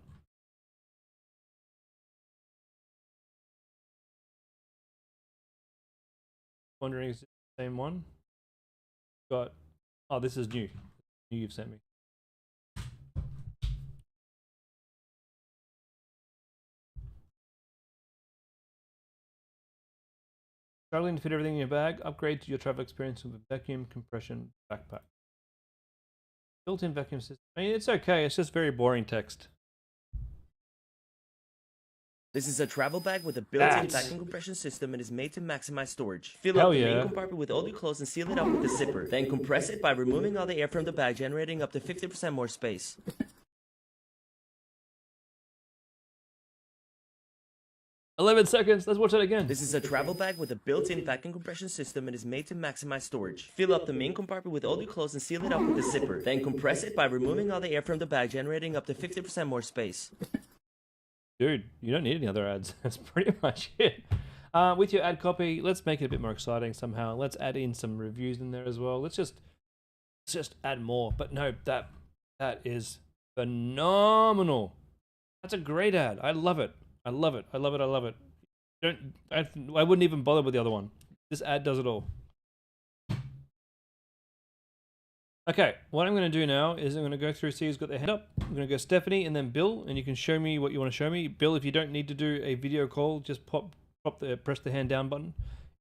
Wondering, is it the same one? Got, oh, this is new. New you've sent me. Struggling to fit everything in your bag? Upgrade to your travel experience with a vacuum compression backpack. Built-in vacuum system. I mean, it's okay. It's just very boring text. This is a travel bag with a built-in vacuum compression system and is made to maximize storage. Fill Hell up the yeah. main compartment with all your clothes and seal it up with a zipper. Then compress it by removing all the air from the bag, generating up to 50% more space. "11 seconds. Let's watch that again. This is a travel bag with a built-in vacuum compression system and is made to maximize storage. Fill up the main compartment with all your clothes and seal it up with a zipper. Then compress it by removing all the air from the bag, generating up to 50% more space. Dude, you don't need any other ads. That's pretty much it. With your ad copy, let's make it a bit more exciting somehow. Let's add in some reviews in there as well. Let's just add more. But no, that is phenomenal. That's a great ad. I love it. I love it. I love it. I love it. I wouldn't even bother with the other one. This ad does it all. Okay, what I'm going to do now is I'm going to go through, see who's got their hand up. I'm going to go Stephanie and then Bill, and you can show me what you want to show me. Bill, if you don't need to do a video call, just press the hand down button.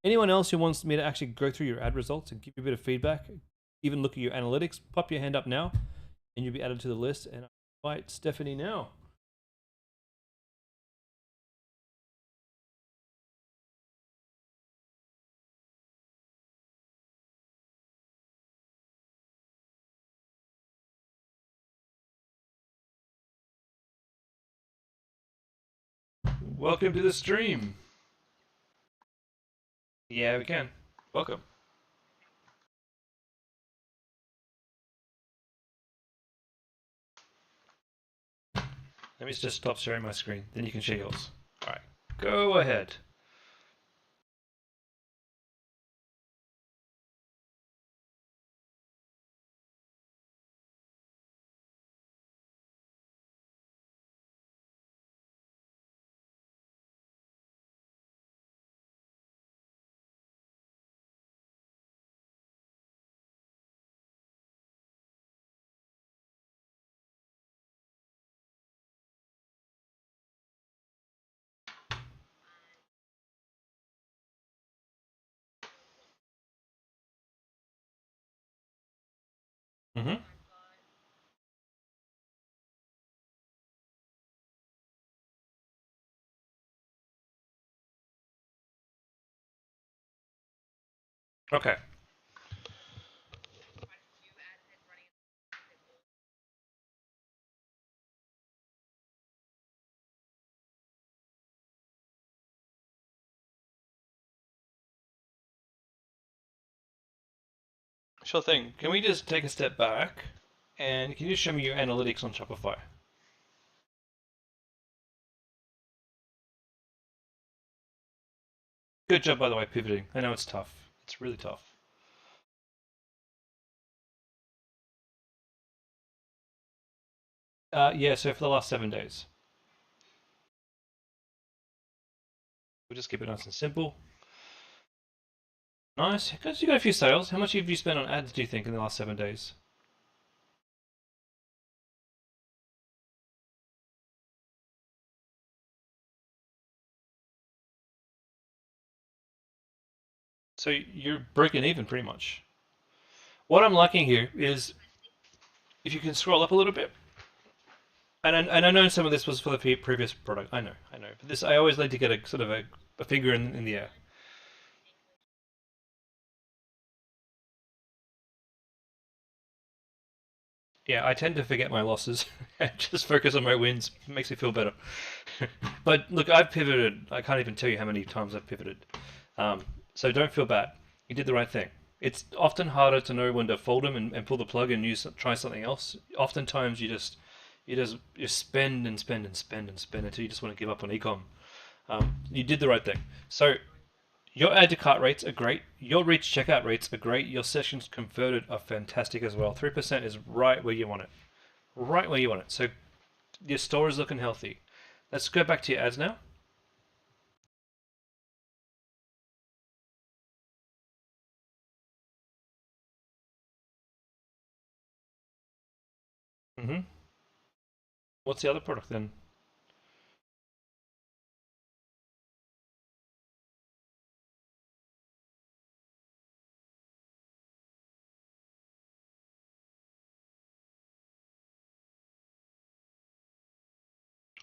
Anyone else who wants me to actually go through your ad results and give you a bit of feedback, even look at your analytics, pop your hand up now, and you'll be added to the list. And I'll invite Stephanie now. Welcome to the stream. Yeah, we can. Welcome. Let me just stop sharing my screen, then you can share yours. Alright, go ahead. Mm-hmm. Okay. Sure thing. Can we just take a step back and can you show me your analytics on Shopify? Good job, by the way, pivoting. I know it's tough. It's really tough. Yeah, so for the last 7 days. We'll just keep it nice and simple. Nice. Because you got a few sales. How much have you spent on ads, do you think, in the last 7 days? So you're breaking even pretty much. What I'm liking here is if you can scroll up a little bit. And I know some of this was for the previous product. I know. But this, I always like to get a sort of a figure in the air. Yeah, I tend to forget my losses and just focus on my wins. It makes me feel better. But look, I've pivoted. I can't even tell you how many times I've pivoted. So don't feel bad. You did the right thing. It's often harder to know when to fold them and pull the plug and try something else. Oftentimes you spend and spend and spend and spend until you just want to give up on ecom. You did the right thing. So your add to cart rates are great. Your reach checkout rates are great. Your sessions converted are fantastic as well. 3% is right where you want it. Right where you want it. So your store is looking healthy. Let's go back to your ads now. What's the other product then?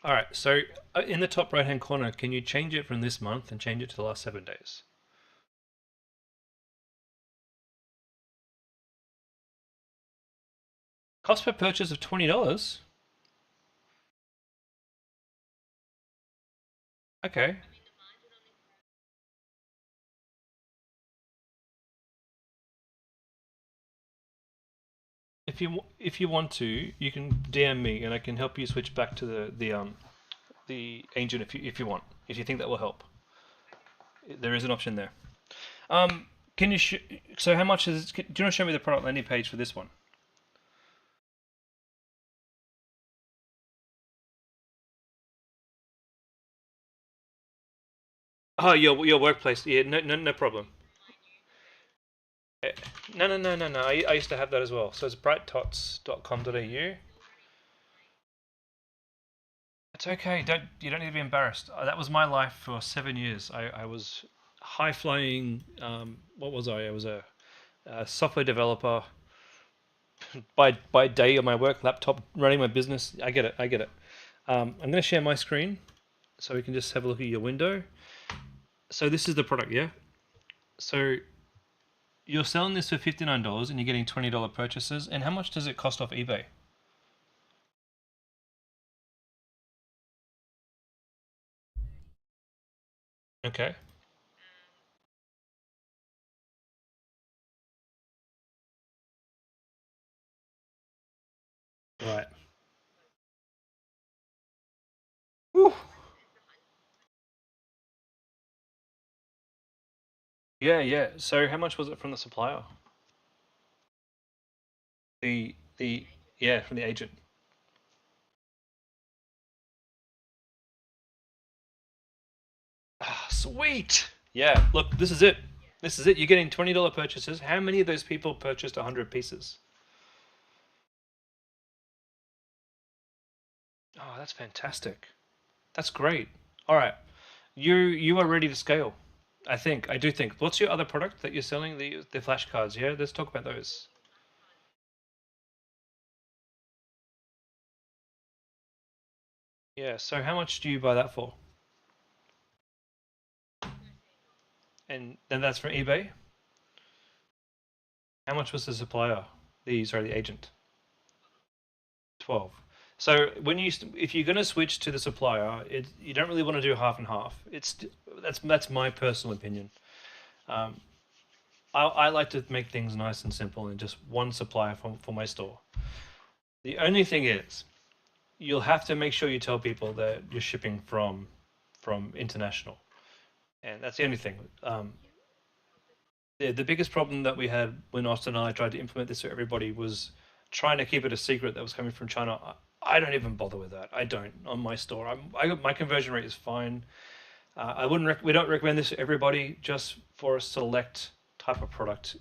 All right, so in the top right hand corner, can you change it from this month and change it to the last 7 days? Cost per purchase of $20. Okay. If you want to, you can DM me and I can help you switch back to the agent if you want. If you think that will help, there is an option there. Can you so how much is? Do you want to show me the product landing page for this one? Oh, your workplace. Yeah, no problem. No. I used to have that as well. So it's brighttots.com.au. It's okay. You don't need to be embarrassed. That was my life for 7 years. I was high flying. What was I? I was a software developer by day on my work laptop, running my business. I get it. I'm going to share my screen so we can just have a look at your window. So this is the product, yeah? So you're selling this for $59 and you're getting $20 purchases. And how much does it cost off eBay? Okay. Right. Whew. Yeah. So how much was it from the supplier? The yeah, from the agent. Ah, sweet. Yeah, look, this is it. This is it. You're getting $20 purchases. How many of those people purchased 100 pieces? Oh, that's fantastic. That's great. All right. You are ready to scale. I do think. What's your other product that you're selling? The flashcards, yeah? Let's talk about those. Yeah, so how much do you buy that for? And then that's from eBay? How much was the supplier? The agent. 12. So if you're going to switch to the supplier, you don't really want to do half and half. That's my personal opinion. Um, I like to make things nice and simple and just one supplier for my store. The only thing is, you'll have to make sure you tell people that you're shipping from international, and that's the only thing. The biggest problem that we had when Austin and I tried to implement this for everybody was trying to keep it a secret that was coming from China. I don't even bother with that. I don't on my store. My conversion rate is fine. I wouldn't. We don't recommend this to everybody. Just for a select type of product.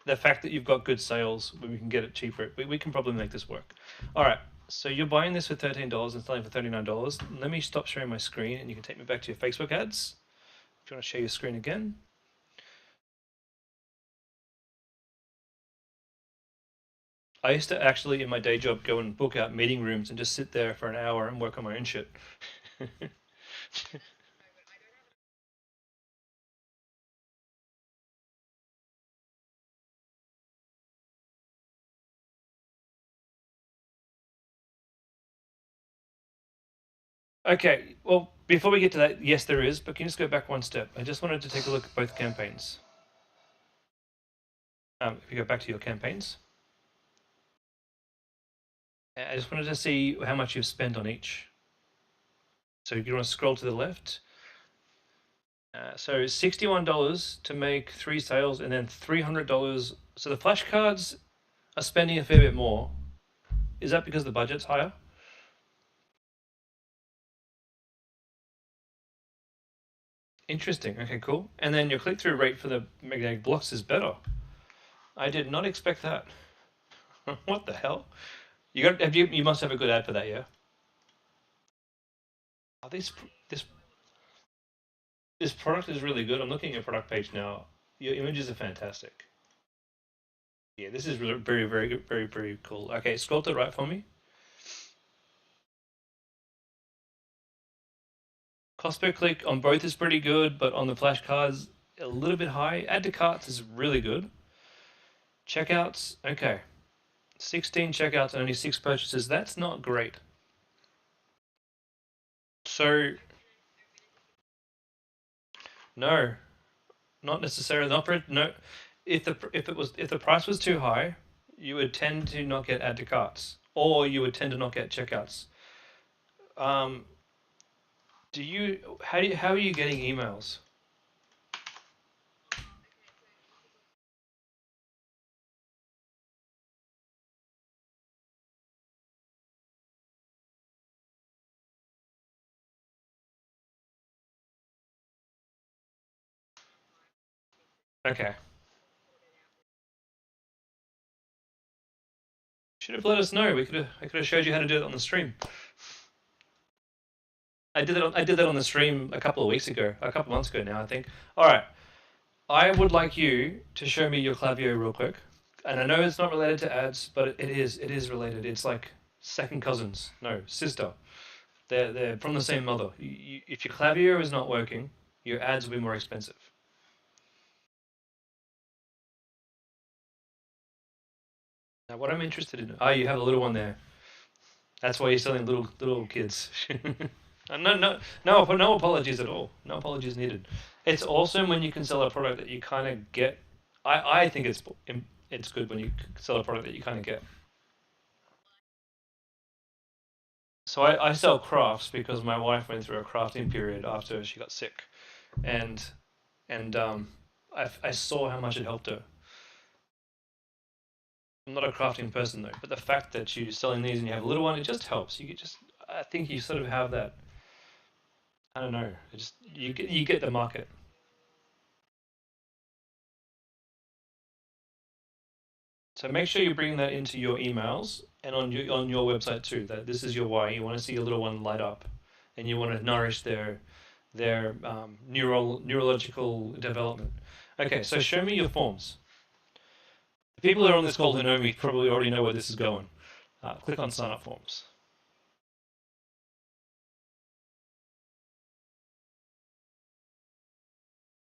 The fact that you've got good sales, we can get it cheaper. We can probably make this work. All right. So you're buying this for $13 and selling for $39. Let me stop sharing my screen, and you can take me back to your Facebook ads. If you want to share your screen again. I used to actually, in my day job, go and book out meeting rooms and just sit there for an hour and work on my own shit. Okay, well, before we get to that, yes, there is, but can you just go back one step? I just wanted to take a look at both campaigns. If you go back to your campaigns, I just wanted to see how much you've spent on each. So you want to scroll to the left. So $61 to make 3 sales, and then $300. So the flashcards are spending a fair bit more. Is that because the budget's higher? Interesting. Okay, cool. And then your click-through rate for the magnetic blocks is better. I did not expect that. What the hell? You must have a good ad for that, yeah? Oh, this product is really good. I'm looking at your product page now. Your images are fantastic. Yeah, this is really very, very, very, very cool. Okay, scroll to the right for me. Cost per click on both is pretty good, but on the flashcards, a little bit high. Add to carts is really good. Checkouts, okay. 16 checkouts and only 6 purchases. That's not great. So, no, not necessarily. No, if the price was too high, you would tend to not get add to carts, or you would tend to not get checkouts. How are you getting emails? Okay. Should have let us know. I could have showed you how to do it on the stream. I did that on the stream a couple of weeks ago, a couple of months ago now, I think. All right. I would like you to show me your Klaviyo real quick. And I know it's not related to ads, but it is related. It's like second cousins. No, sister. They're from the same mother. If your Klaviyo is not working, your ads will be more expensive. Now, what I'm interested in... Oh, you have a little one there. That's why you're selling little kids. No apologies at all. No apologies needed. It's awesome when you can sell a product that you kind of get. I think it's good when you sell a product that you kind of get. So I sell crafts because my wife went through a crafting period after she got sick, and I saw how much it helped her. I'm not a crafting person though, but the fact that you're selling these and you have a little one, it just helps. I think you sort of have that. I don't know. You get the market. So make sure you're bringing that into your emails and on your website too. That this is your why. You want to see your little one light up, and you want to nourish their neurological development. Okay, so show me your forms. The people that are on this call who know me probably already know where this is going. Click on sign up forms.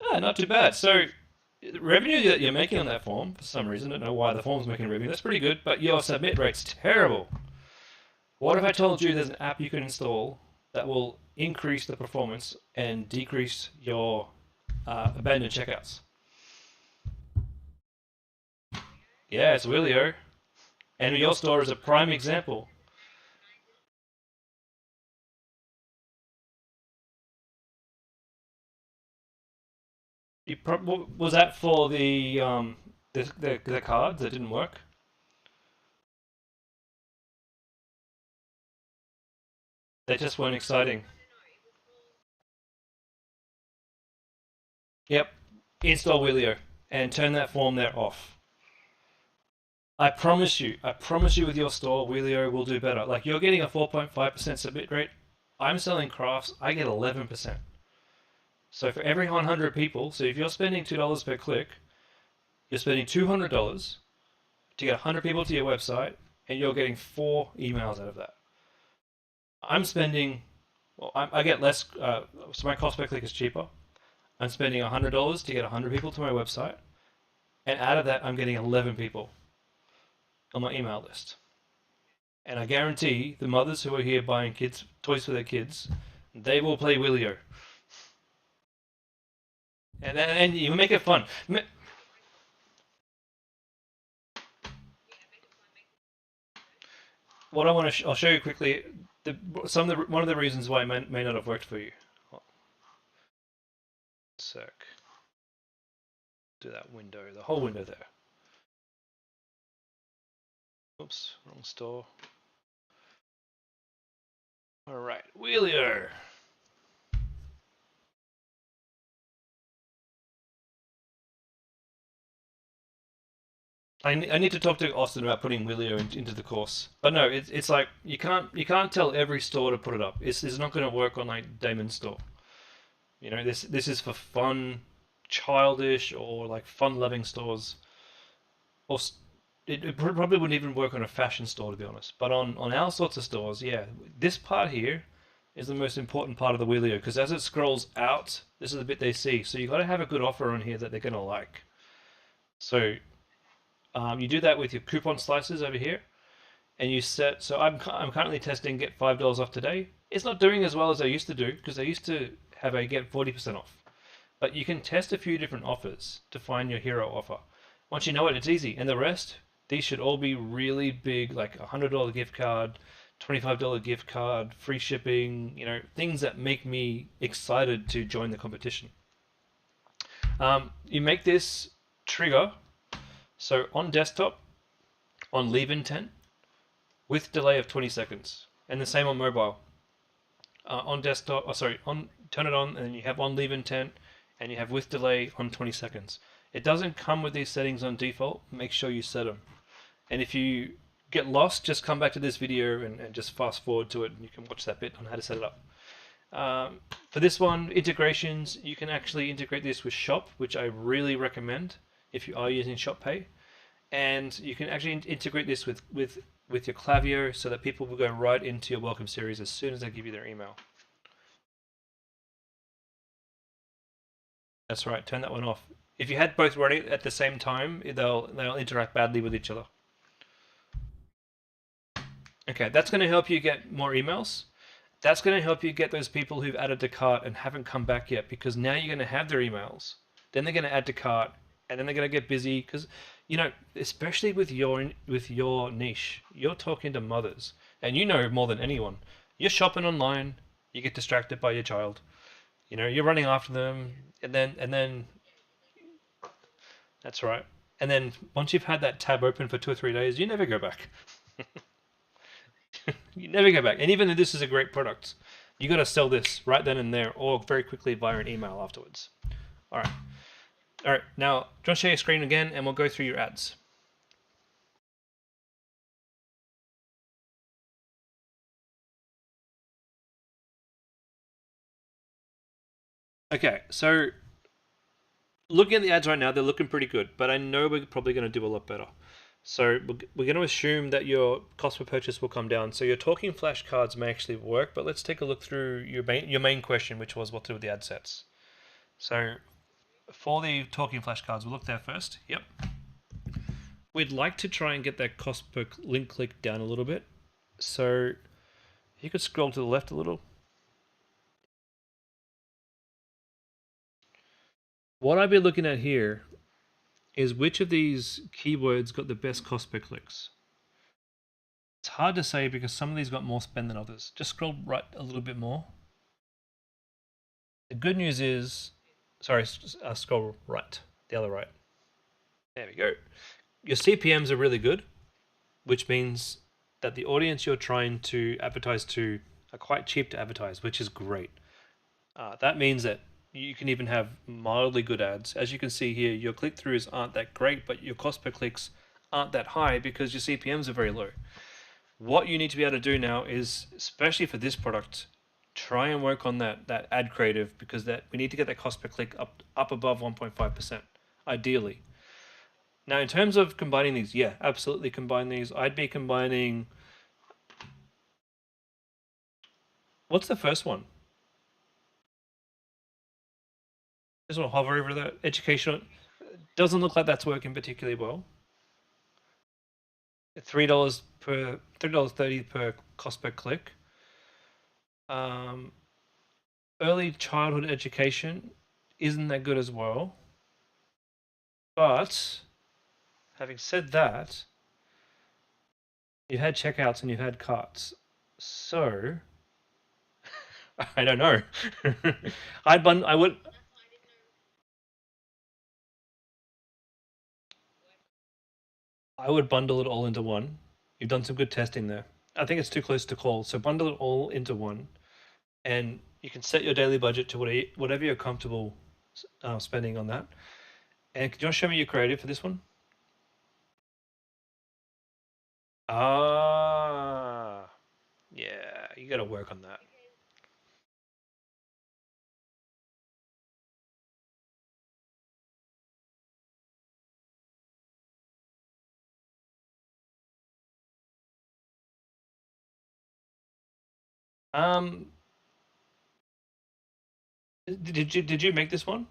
Not too bad. So the revenue that you're making on that form, for some reason, I don't know why the form's making revenue, that's pretty good, but your submit rate's terrible. What if I told you there's an app you can install that will increase the performance and decrease your abandoned checkouts? Yeah, it's Wheelio. And your store is a prime example. Was that for the cards that didn't work? They just weren't exciting. Yep. Install Wheelio and turn that form there off. I promise you with your store, Wheelio will do better. Like you're getting a 4.5% submit rate. I'm selling crafts, I get 11%. So for every 100 people, so if you're spending $2 per click, you're spending $200 to get 100 people to your website, and you're getting 4 emails out of that. I'm spending, well, I get less, so my cost per click is cheaper. I'm spending $100 to get 100 people to my website, and out of that, I'm getting 11 people on my email list. And I guarantee the mothers who are here buying kids toys for their kids, they will play Willio. And you make it fun. What I want to, I'll show you quickly. One of the reasons why it may not have worked for you. Sec. Do that window, the whole window there. Oops, wrong store. All right, Wheelier. I need to talk to Austin about putting Wheelier into the course, but no, it's like you can't tell every store to put it up. It's not going to work on like Damon's store. You know, this is for fun, childish, or like fun-loving stores. Or it probably wouldn't even work on a fashion store, to be honest. But on our sorts of stores, yeah, this part here is the most important part of the Wheelio, because as it scrolls out, this is the bit they see. So you got to have a good offer on here that they're going to like. So you do that with your coupon slices over here, and you set. So I'm currently testing get $5 off today. It's not doing as well as I used to do, because I used to have a get 40% off. But you can test a few different offers to find your hero offer. Once you know it, it's easy. And the rest, these should all be really big, like a $100 gift card, $25 gift card, free shipping, you know, things that make me excited to join the competition. You make this trigger, so on desktop, on leave intent, with delay of 20 seconds. And the same on mobile. On desktop, turn it on, and then you have on leave intent, and you have with delay on 20 seconds. It doesn't come with these settings on default. Make sure you set them. And if you get lost, just come back to this video and just fast forward to it, and you can watch that bit on how to set it up. For this one, integrations, you can actually integrate this with Shop, which I really recommend if you are using Shop Pay. And you can actually integrate this with your Klaviyo so that people will go right into your welcome series as soon as they give you their email. That's right, turn that one off. If you had both running at the same time, they'll interact badly with each other. Okay, that's going to help you get more emails. That's going to help you get those people who've added to cart and haven't come back yet, because now you're going to have their emails. Then they're going to add to cart, and then they're going to get busy, because, you know, especially with your niche, you're talking to mothers, and you know more than anyone. You're shopping online, you get distracted by your child. You know, you're running after them, and then that's right. And then once you've had that tab open for 2 or 3 days, you never go back. You never go back. And even though this is a great product, you got to sell this right then and there, or very quickly via an email afterwards. All right. All right. Now, do you want to share your screen again, and we'll go through your ads. Okay, so looking at the ads right now, they're looking pretty good, but I know we're probably going to do a lot better. So we're going to assume that your cost per purchase will come down. So your talking flashcards may actually work, but let's take a look through your main question, which was what to do with the ad sets. So for the talking flashcards, we'll look there first. Yep. We'd like to try and get that cost per link click down a little bit. So you could scroll to the left a little. What I've been looking at here is which of these keywords got the best cost per clicks. It's hard to say because some of these got more spend than others. Just scroll right a little bit more. The good news is, sorry, scroll right, the other right. There we go. Your CPMs are really good, which means that the audience you're trying to advertise to are quite cheap to advertise, which is great. That means that you can even have mildly good ads. As you can see here, your click-throughs aren't that great, but your cost per clicks aren't that high because your CPMs are very low. What you need to be able to do now is, especially for this product, try and work on that ad creative, because we need to get that cost per click up above 1.5%, ideally. Now, in terms of combining these, yeah, absolutely combine these. I'd be combining. What's the first one? Just want to hover over that. Educational. Doesn't look like that's working particularly well. $3.30 per cost per click. Early childhood education isn't that good as well. But having said that, you've had checkouts and you've had carts. So I don't know. I would. I would bundle it all into one. You've done some good testing there. I think it's too close to call, so bundle it all into one, and you can set your daily budget to whatever you're comfortable spending on that. And can you want to show me your creative for this one? Ah, yeah, you got to work on that. Um, did you make this one?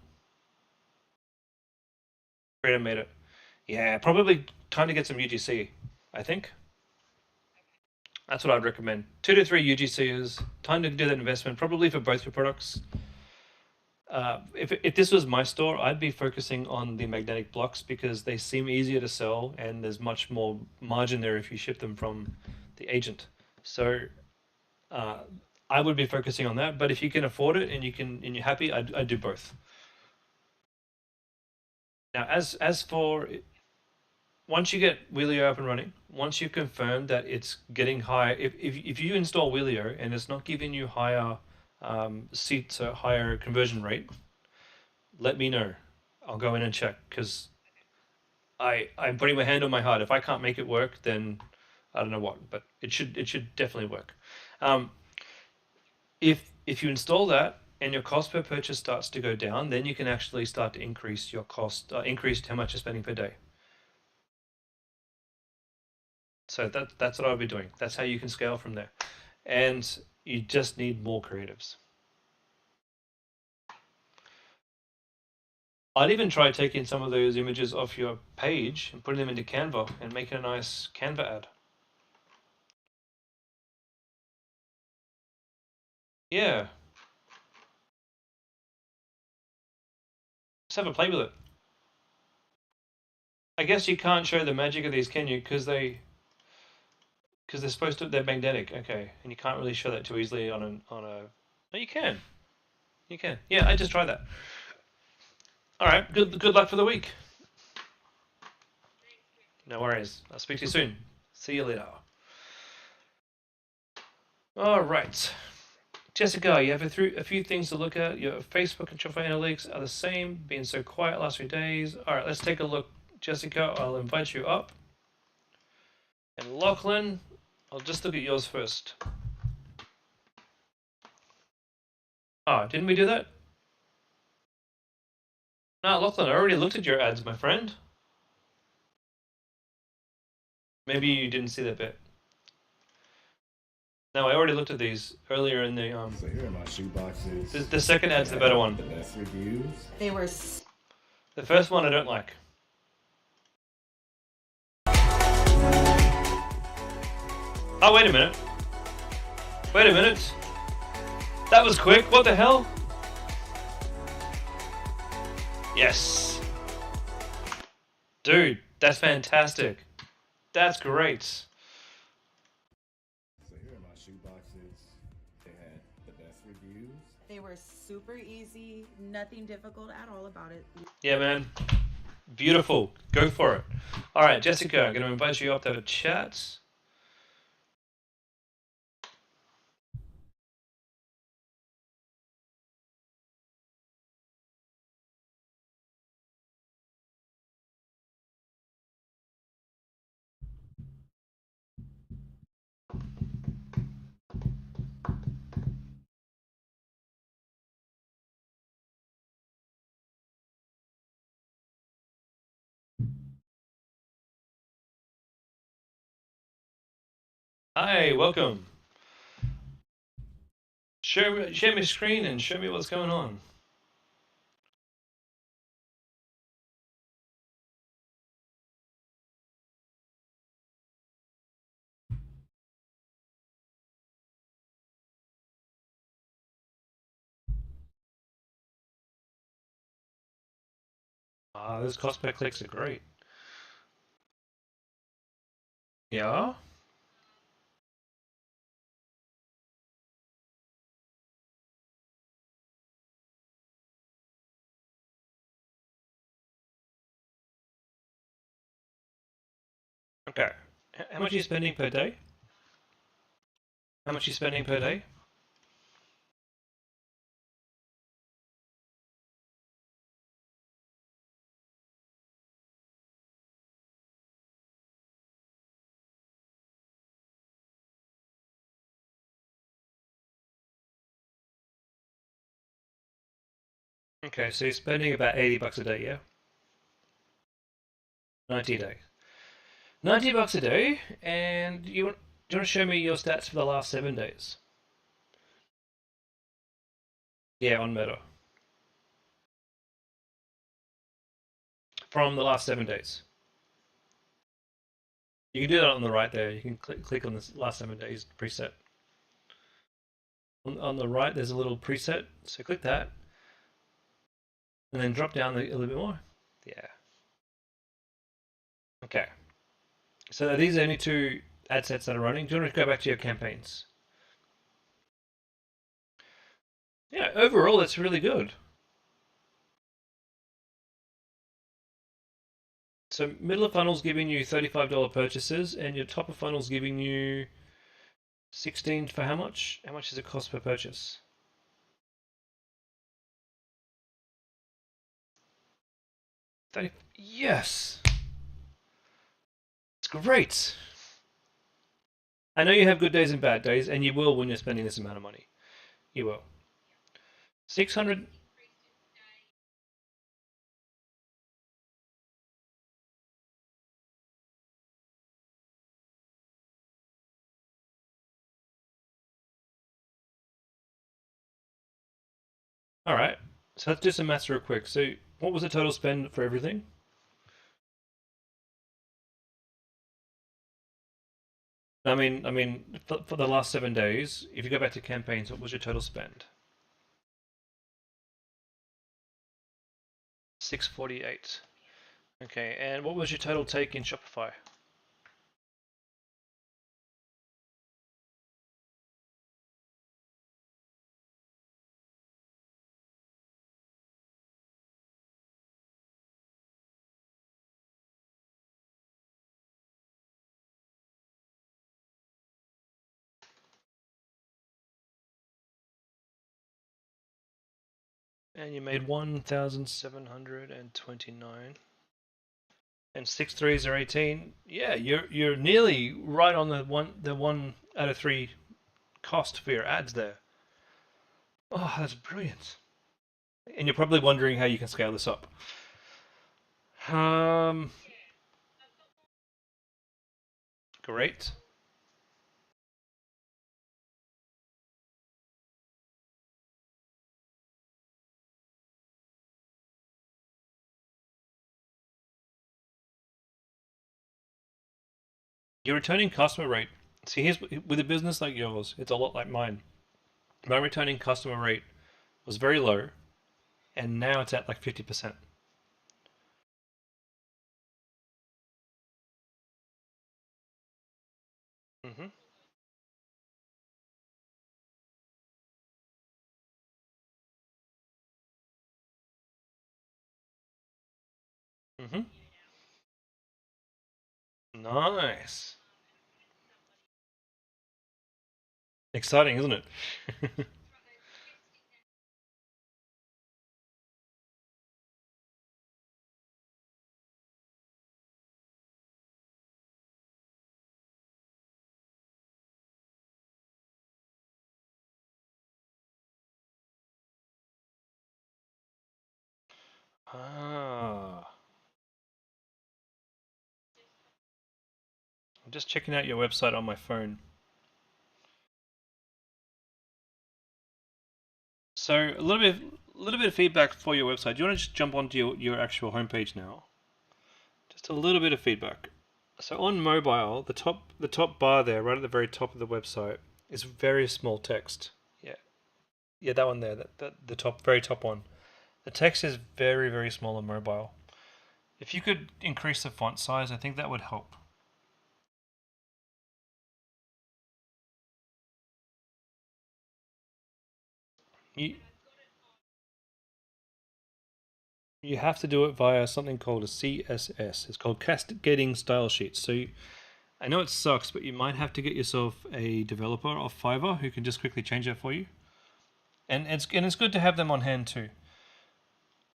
Freedom made it. Yeah, probably time to get some UGC, I think. That's what I'd recommend. 2 to 3 UGCs. Time to do that investment, probably for both your products. If this was my store, I'd be focusing on the magnetic blocks because they seem easier to sell and there's much more margin there if you ship them from the agent. So I would be focusing on that. But if you can afford it and you're happy, I'd do both. Now, as for once you get Wheelio up and running, once you confirm that it's getting higher, if you install Wheelio and it's not giving you higher seats or higher conversion rate, let me know. I'll go in and check because I'm putting my hand on my heart. If I can't make it work, then I don't know what, but it should definitely work. If you install that and your cost per purchase starts to go down, then you can actually start to increase your cost, increase how much you're spending per day. So that's what I'll be doing. That's how you can scale from there. And you just need more creatives. I'd even try taking some of those images off your page and putting them into Canva and making a nice Canva ad. Yeah. Just have a play with it. I guess you can't show the magic of these, can you? Because they're supposed to, they're magnetic. Okay, and you can't really show that too easily on a. No, you can. You can. Yeah, I just tried that. All right. Good luck for the week. No worries. I'll speak to you soon. See you later. All right. Jessica, you have a few things to look at. Your Facebook and Shopify analytics are the same, being so quiet last few days. All right, let's take a look. Jessica, I'll invite you up. And Lachlan, I'll just look at yours first. Ah, didn't we do that? No, Lachlan, I already looked at your ads, my friend. Maybe you didn't see that bit. No, I already looked at these earlier in the So here are my shoe boxes. The second ad's the better one. The best reviews. They were. The first one I don't like. Oh, wait a minute. Wait a minute. That was quick. What the hell? Yes. Dude, that's fantastic. That's great. So here are my shoe boxes. They had the best reviews. They were super easy, nothing difficult at all about it. Yeah, man. Beautiful. Go for it. All right, Jessica, I'm going to invite you up to have a chat. Hi, welcome. Share my screen and show me what's going on. Those cost per clicks are great. Yeah? Okay. How much are you spending per day? How much are you spending per day? Okay, so you're spending about $80 a day, yeah? 90 a day. 90 bucks a day, and do you want to show me your stats for the last 7 days? Yeah, on Meta. From the last 7 days. You can do that on the right there. You can click on this last 7 days preset. On the right, there's a little preset, so click that, and then drop down a little bit more. Yeah. Okay. So these are only two ad sets that are running. Do you want to go back to your campaigns? Yeah, overall, that's really good. So middle of funnel's giving you $35 purchases, and your top of funnel's giving you 16 for how much? How much does it cost per purchase? 30. Yes! It's great! I know you have good days and bad days, and you will when you're spending this amount of money. You will. 600. All right. So let's do some maths real quick. So what was the total spend for everything? For the last 7 days, if you go back to campaigns, what was your total spend? 648. Okay, and what was your total take in Shopify? And you made 1,729. And 6 threes are 18. Yeah, you're nearly right on the one out of three cost for your ads there. Oh, that's brilliant. And you're probably wondering how you can scale this up. Great. Your returning customer rate. See, here's with a business like yours, it's a lot like mine. My returning customer rate was very low, and now it's at like 50%. Mm-hmm. Mm-hmm. Nice. Exciting, isn't it? Ah. I'm just checking out your website on my phone. So a little bit of feedback for your website. Do you want to just jump onto your actual homepage now? Just a little bit of feedback. So on mobile, the top bar there, right at the very top of the website, is very small text. Yeah, yeah, that one there, the top, very top one. The text is very, very small on mobile. If you could increase the font size, I think that would help. You you have to do it via something called a CSS. It's called Cascading Style Sheets. So I know it sucks, but you might have to get yourself a developer off Fiverr who can just quickly change that for you. And it's good to have them on hand too.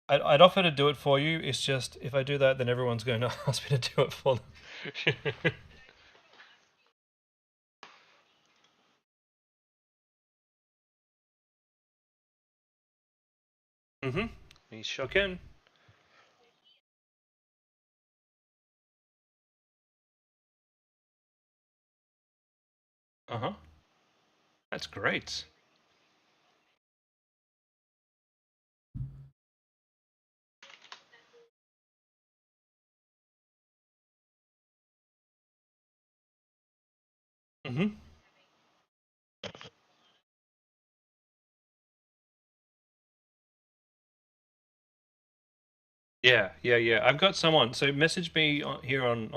I'd offer to do it for you. It's just if I do that, then everyone's going to ask me to do it for them. Mm-hmm. You sure can. Uh-huh. That's great. Mm-hmm. Yeah, yeah, yeah. I've got someone. So message me here on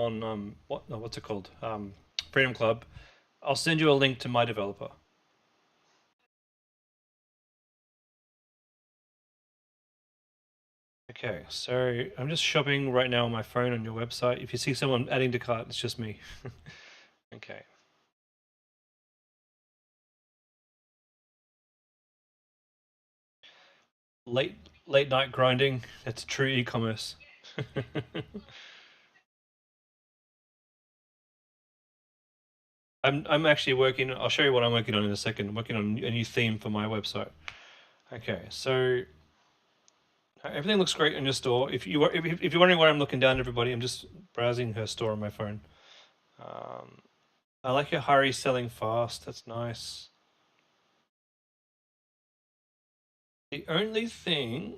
what no, what's it called? Freedom Club. I'll send you a link to my developer. Okay, so I'm just shopping right now on my phone on your website. If you see someone adding to cart, it's just me. Okay. Late late night grinding. That's true e-commerce. I'm actually working. I'll show you what I'm working on in a second. I'm working on a new theme for my website. Okay, so everything looks great in your store. If you're wondering why I'm looking down, everybody, I'm just browsing her store on my phone. Um, I like your hurry selling fast. That's nice. The only thing.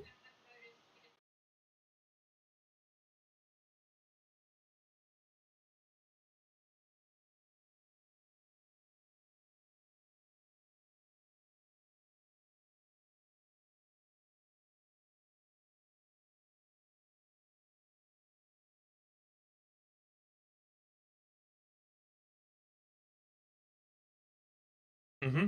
Mm-hmm.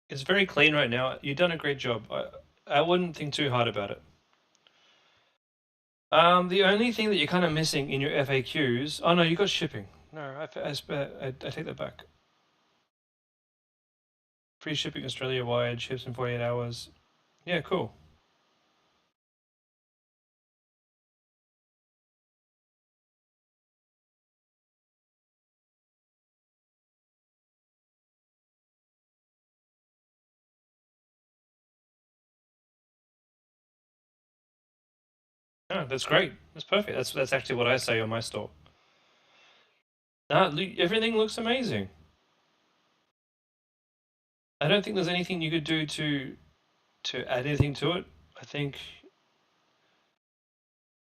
It's very clean right now. You've done a great job. I wouldn't think too hard about it. The only thing that you're kind of missing in your FAQs. Oh no, you got shipping. No, I take that back. Free shipping Australia wide, ships in 48 hours. Yeah, cool. No, that's great. That's perfect. That's actually what I say on my store. No, everything looks amazing. I don't think there's anything you could do to add anything to it. I think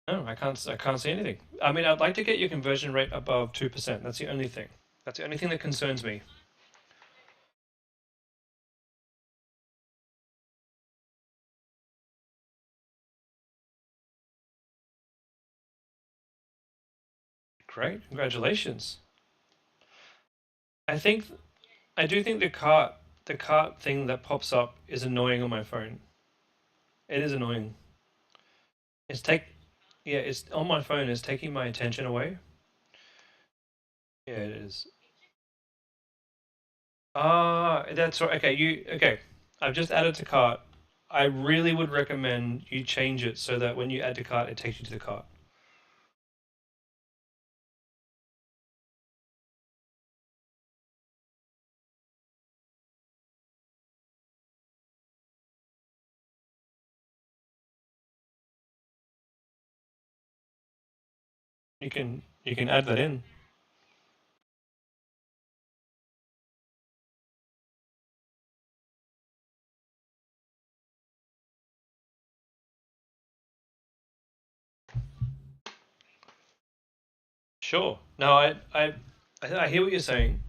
no, I can't see anything. I mean, I'd like to get your conversion rate above 2%. That's the only thing. That's the only thing that concerns me. Great, congratulations. I think I do think the cart thing that pops up is annoying on my phone. It is annoying. It's take yeah, it's on my phone. It's taking my attention away. Yeah, it is. Ah, that's right. Okay. I've just added to cart. I really would recommend you change it so that when you add to cart, it takes you to the cart. You can add that in. Sure. No, I hear what you're saying,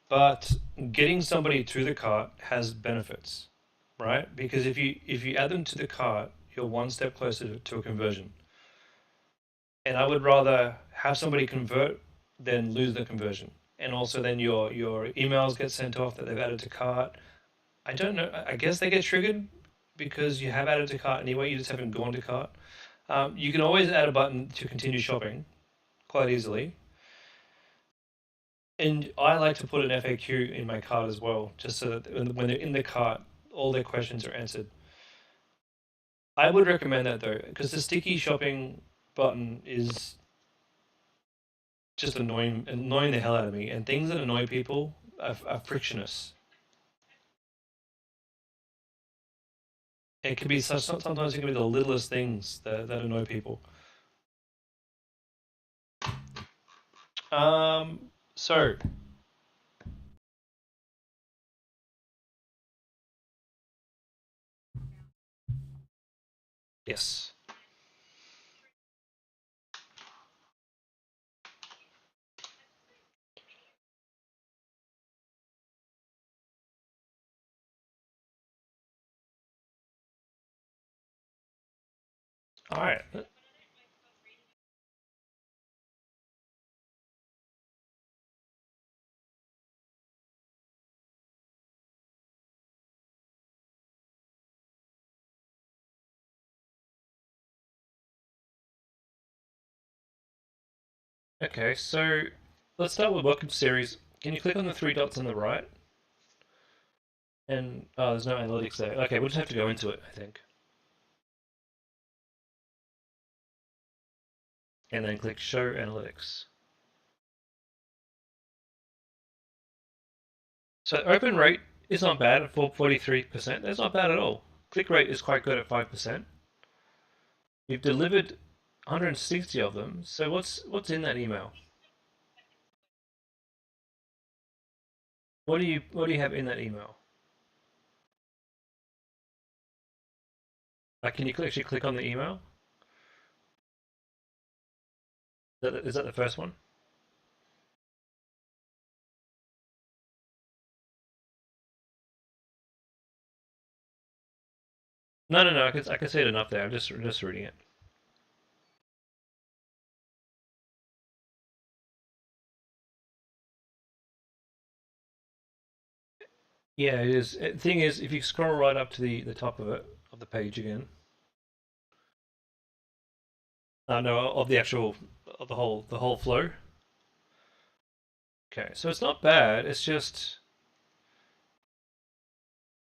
but getting somebody to the cart has benefits, right? Because if you add them to the cart, you're one step closer to a conversion. And I would rather have somebody convert than lose the conversion. And also then your emails get sent off that they've added to cart. I don't know. I guess they get triggered because you have added to cart anyway. You just haven't gone to cart. You can always add a button to continue shopping quite easily. And I like to put an FAQ in my cart as well, just so that when they're in the cart, all their questions are answered. I would recommend that though, because the sticky shopping button is just annoying the hell out of me. And things that annoy people are frictionless. It can be sometimes it can be the littlest things that annoy people. So yes. All right. Okay, so let's start with welcome series. Can you click on the three dots on the right? And oh, there's no analytics there. Okay, we'll just have to go into it, I think. And then click show analytics. So open rate is not bad at 43%. That's not bad at all. Click rate is quite good at 5%. You've delivered 160 of them. So what's in that email? What do you have in that email? Can you actually click on the email? Is that the first one? No. I can see it enough there. I'm just reading it. Yeah, it is. The thing is, if you scroll right up to the top of it of the page again. No, of the actual of the whole flow. Okay, so it's not bad. It's just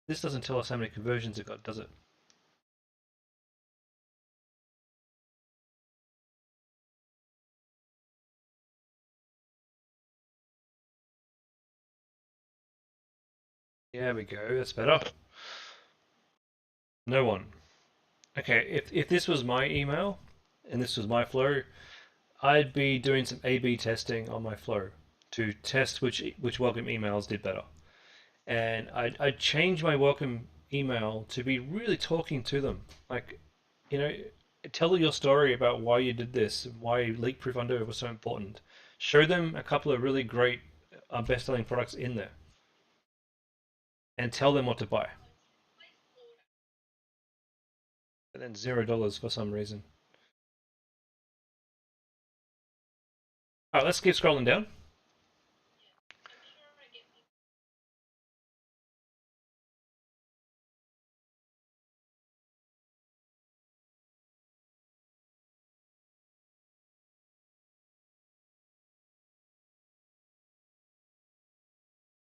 this doesn't tell us how many conversions it got, does it? There we go. That's better. No one. Okay, if this was my email and this was my flow, I'd be doing some A/B testing on my flow to test which welcome emails did better. And I'd change my welcome email to be really talking to them. Like, you know, tell your story about why you did this, why leak-proof underwear was so important. Show them a couple of really great best-selling products in there, and tell them what to buy. And then $0 for some reason. All right, let's keep scrolling down.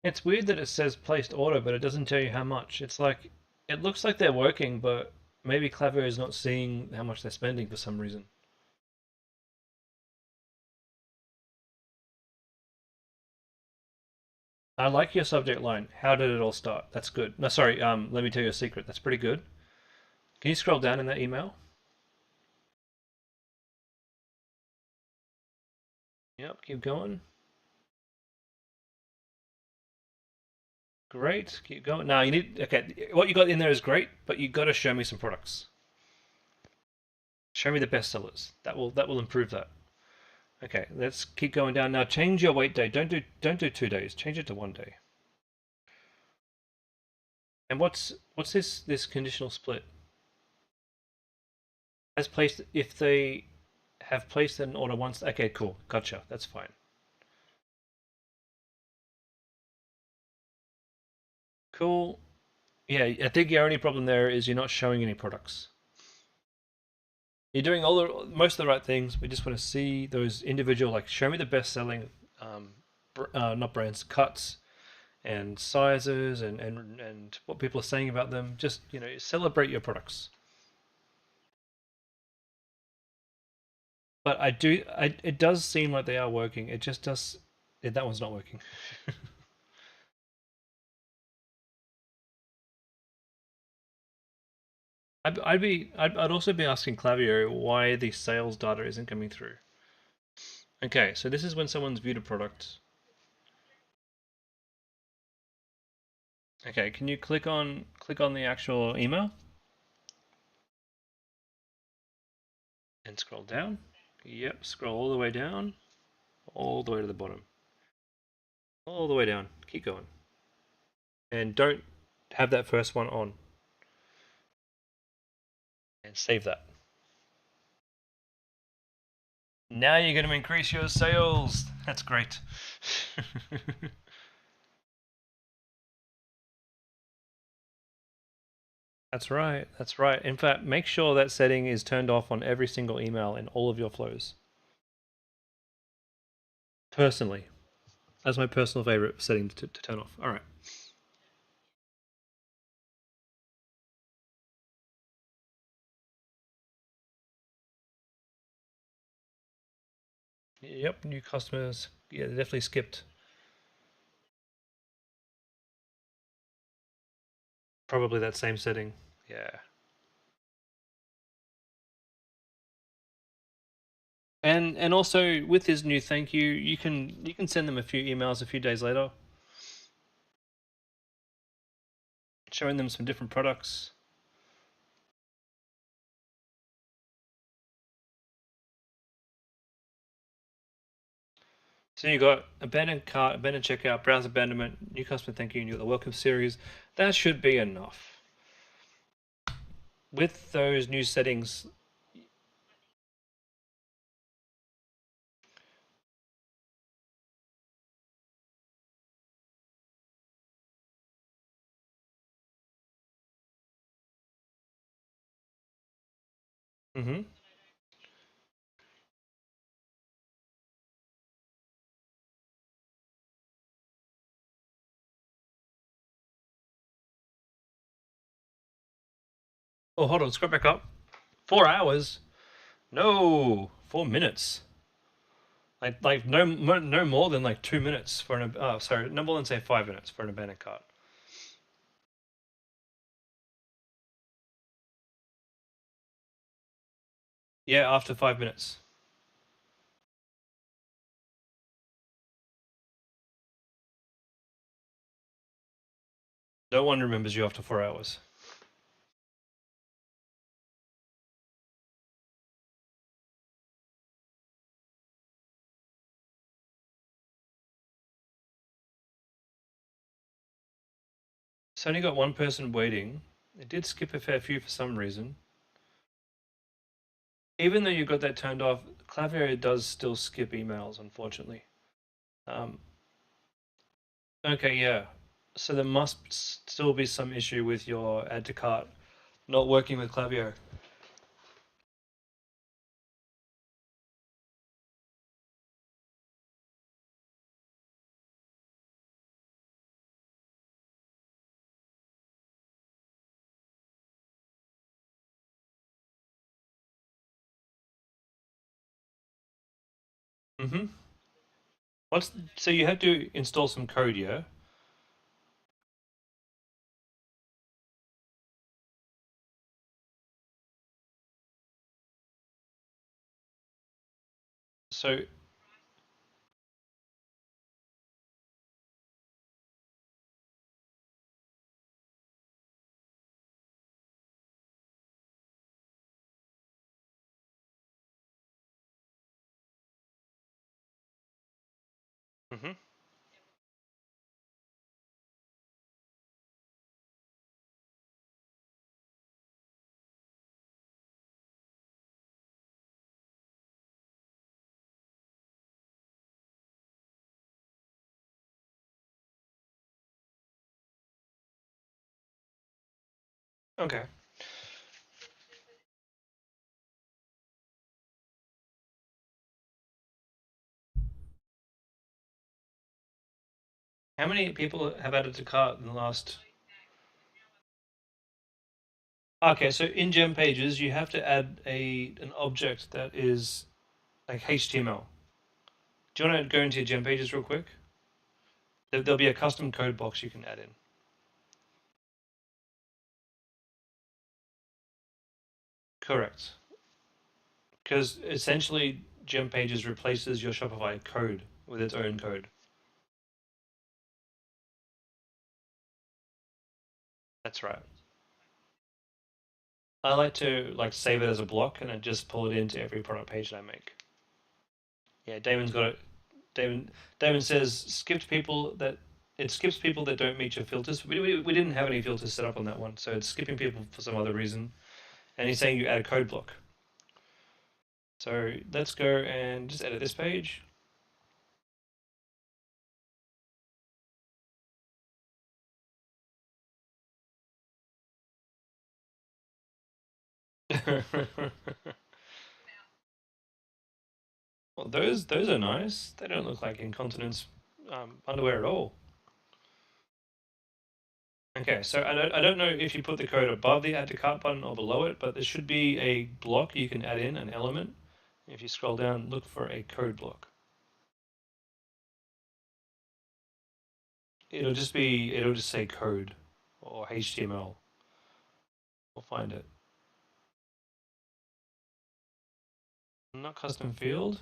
It's weird that it says placed order, but it doesn't tell you how much. It's like, it looks like they're working, but maybe Clever is not seeing how much they're spending for some reason. I like your subject line. How did it all start? That's good. No, sorry. Let me tell you a secret. That's pretty good. Can you scroll down in that email? Yep, keep going. Great, keep going. Now you need, okay, what you got in there is great, but you got to show me some products. Show me the best sellers. That will improve that. Okay, let's keep going down. Now change your wait day. Don't do 2 days. Change it to 1 day. And what's this conditional split? Has placed if they have placed an order once. Okay, cool. Gotcha. That's fine. Cool. Yeah, I think your only problem there is you're not showing any products. You're doing most of the right things. We just want to see those individual, like, show me the best selling, not brands, cuts and sizes and what people are saying about them. Just, celebrate your products. But it does seem like they are working. It just does. That one's not working. I'd also be asking Klaviyo why the sales data isn't coming through. Okay, so this is when someone's viewed a product. Okay, can you click on the actual email and scroll down? Yep, scroll all the way down, all the way to the bottom, all the way down. Keep going, and don't have that first one on, and save that. Now you're going to increase your sales. That's great. That's right. That's right. In fact, make sure that setting is turned off on every single email in all of your flows. Personally, that's my personal favorite setting to turn off. All right. Yep, new customers. Yeah, they definitely skipped. Probably that same setting. Yeah. And also with his new thank you, you can send them a few emails a few days later, showing them some different products. So you got abandoned cart, abandoned checkout, browse abandonment, new customer thank you, and you got the welcome series. That should be enough. With those new settings, mm-hmm. Oh, hold on, scroll back up. 4 hours? No, 4 minutes. Like no more than like 2 minutes for an sorry, no more than say 5 minutes for an abandoned cart. Yeah, after 5 minutes. No one remembers you after 4 hours. It's only got one person waiting. It did skip a fair few for some reason. Even though you got that turned off, Klaviyo does still skip emails, unfortunately. Okay, yeah. So there must still be some issue with your add to cart not working with Klaviyo. Mm-hmm. So you had to install some code, yeah? So Mm-hmm. Okay. How many people have added to cart in the last? Okay, so in gem pages, you have to add an object that is like HTML. Do you want to go into your gem pages real quick? There'll be a custom code box you can add in. Correct. Because essentially, gem pages replaces your Shopify code with its own code. That's right. I like to save it as a block and then just pull it into every product page that I make. Yeah, Damon's got it. Damon says it skips people that don't meet your filters. We didn't have any filters set up on that one, so it's skipping people for some other reason. And he's saying you add a code block. So let's go and just edit this page. Well, those are nice. They don't look like incontinence underwear at all. Okay, so I don't know if you put the code above the add to cart button or below it, but there should be a block you can add in, an element. If you scroll down, look for a code block. It'll just say code or HTML. We'll find it. Not custom field.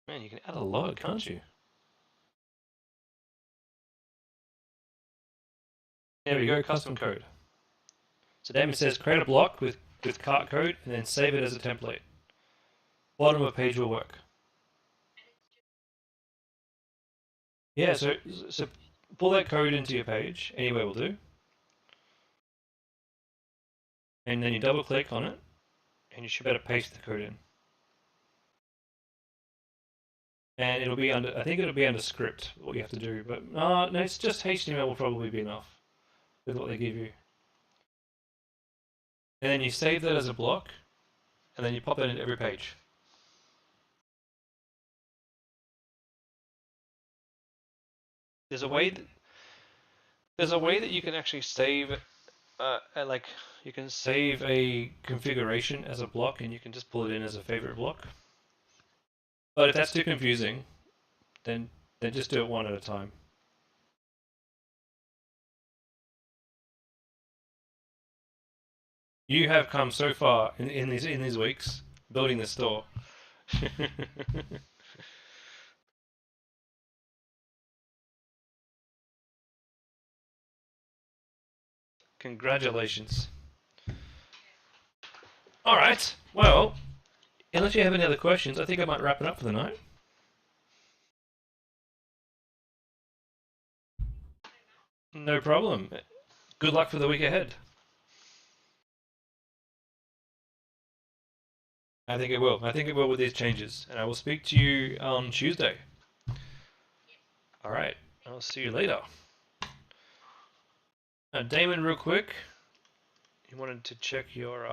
Man, you can add a lot, can't you? There we go, custom code. So Damon says create a block with cart code and then save it as a template. Bottom of page will work. Yeah, so pull that code into your page, anywhere will do. And then you double click on it and you should be able to paste the code in. And it'll be under, I think it'll be under script, what you have to do, but no, it's just HTML will probably be enough with what they give you. And then you save that as a block, and then you pop that into every page. There's a way that you can actually save, you can save a configuration as a block, and you can just pull it in as a favorite block. But if that's too confusing, then just do it one at a time. You have come so far in these weeks building the store. Congratulations. All right. Well, unless you have any other questions, I think I might wrap it up for the night. No problem. Good luck for the week ahead. I think it will. I think it will with these changes. And I will speak to you on Tuesday. All right. I'll see you later. Damon, real quick. You wanted to check your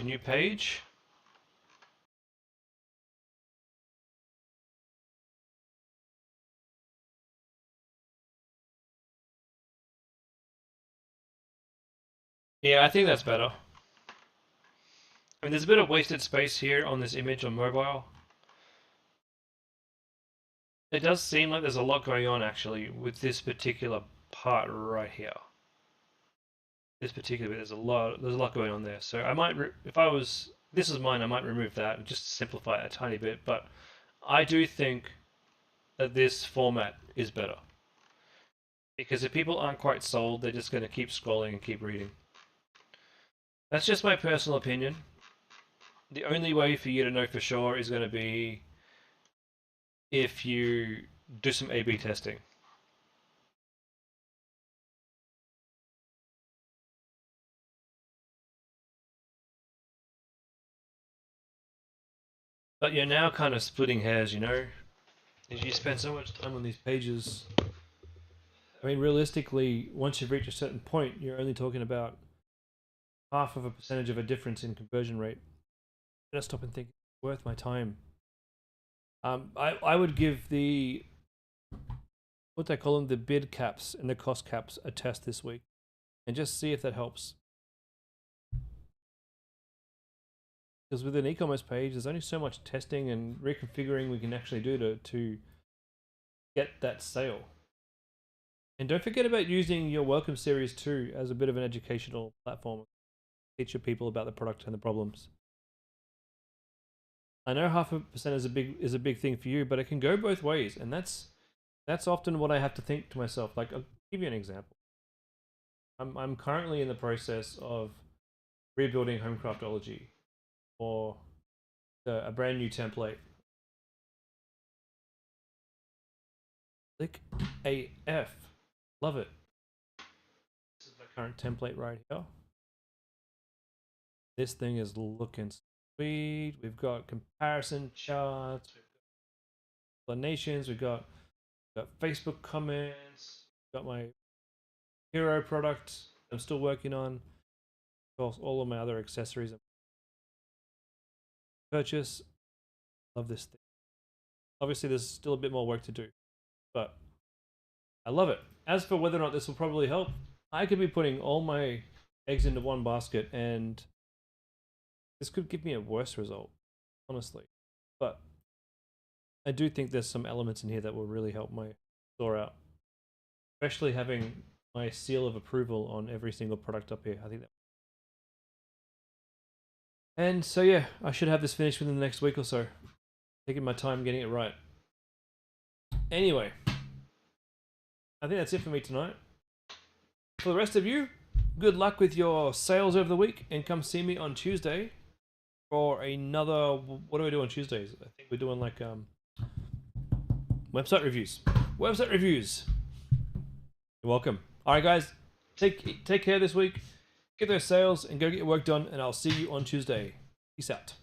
new page. Yeah, I think that's better. I mean, there's a bit of wasted space here on this image on mobile. It does seem like there's a lot going on actually with this particular part right here. This particular bit, there's a lot going on there. So I might, this is mine, I might remove that and just simplify it a tiny bit. But I do think that this format is better. Because if people aren't quite sold, they're just going to keep scrolling and keep reading. That's just my personal opinion. the only way for you to know for sure is going to be if you do some A/B testing. But you're now kind of splitting hairs, you know? As you spend so much time on these pages. I mean, realistically, once you've reached a certain point, you're only talking about half of a percentage of a difference in conversion rate. I gotta stop and think, worth my time. I would give the, what they call them, the bid caps and the cost caps a test this week, and just see if that helps. Because with an e-commerce page, there's only so much testing and reconfiguring we can actually do to get that sale. And don't forget about using your welcome series too as a bit of an educational platform. Teach your people about the product and the problems. I know 0.5% is a big thing for you, but it can go both ways, and that's often what I have to think to myself. Like, I'll give you an example. I'm currently in the process of rebuilding Homecraftology for a brand new template. Click AF. Love it. This is my current template right here. This thing is looking sweet. We've got comparison charts, we've got explanations, we've got Facebook comments, we've got my hero product I'm still working on. Of course, all of my other accessories. Purchase. Love this thing. Obviously, there's still a bit more work to do, but I love it. As for whether or not this will probably help, I could be putting all my eggs into one basket, and this could give me a worse result, honestly. But I do think there's some elements in here that will really help my store out, especially having my seal of approval on every single product up here. I think that. And so yeah, I should have this finished within the next week or so. Taking my time getting it right. Anyway, I think that's it for me tonight. For the rest of you, good luck with your sales over the week, and come see me on Tuesday for another. What do we do on Tuesdays? I think we're doing like website reviews. Website reviews. You're welcome. All right, guys, take care this week. Get those sales and go get your work done, and I'll see you on Tuesday. Peace out.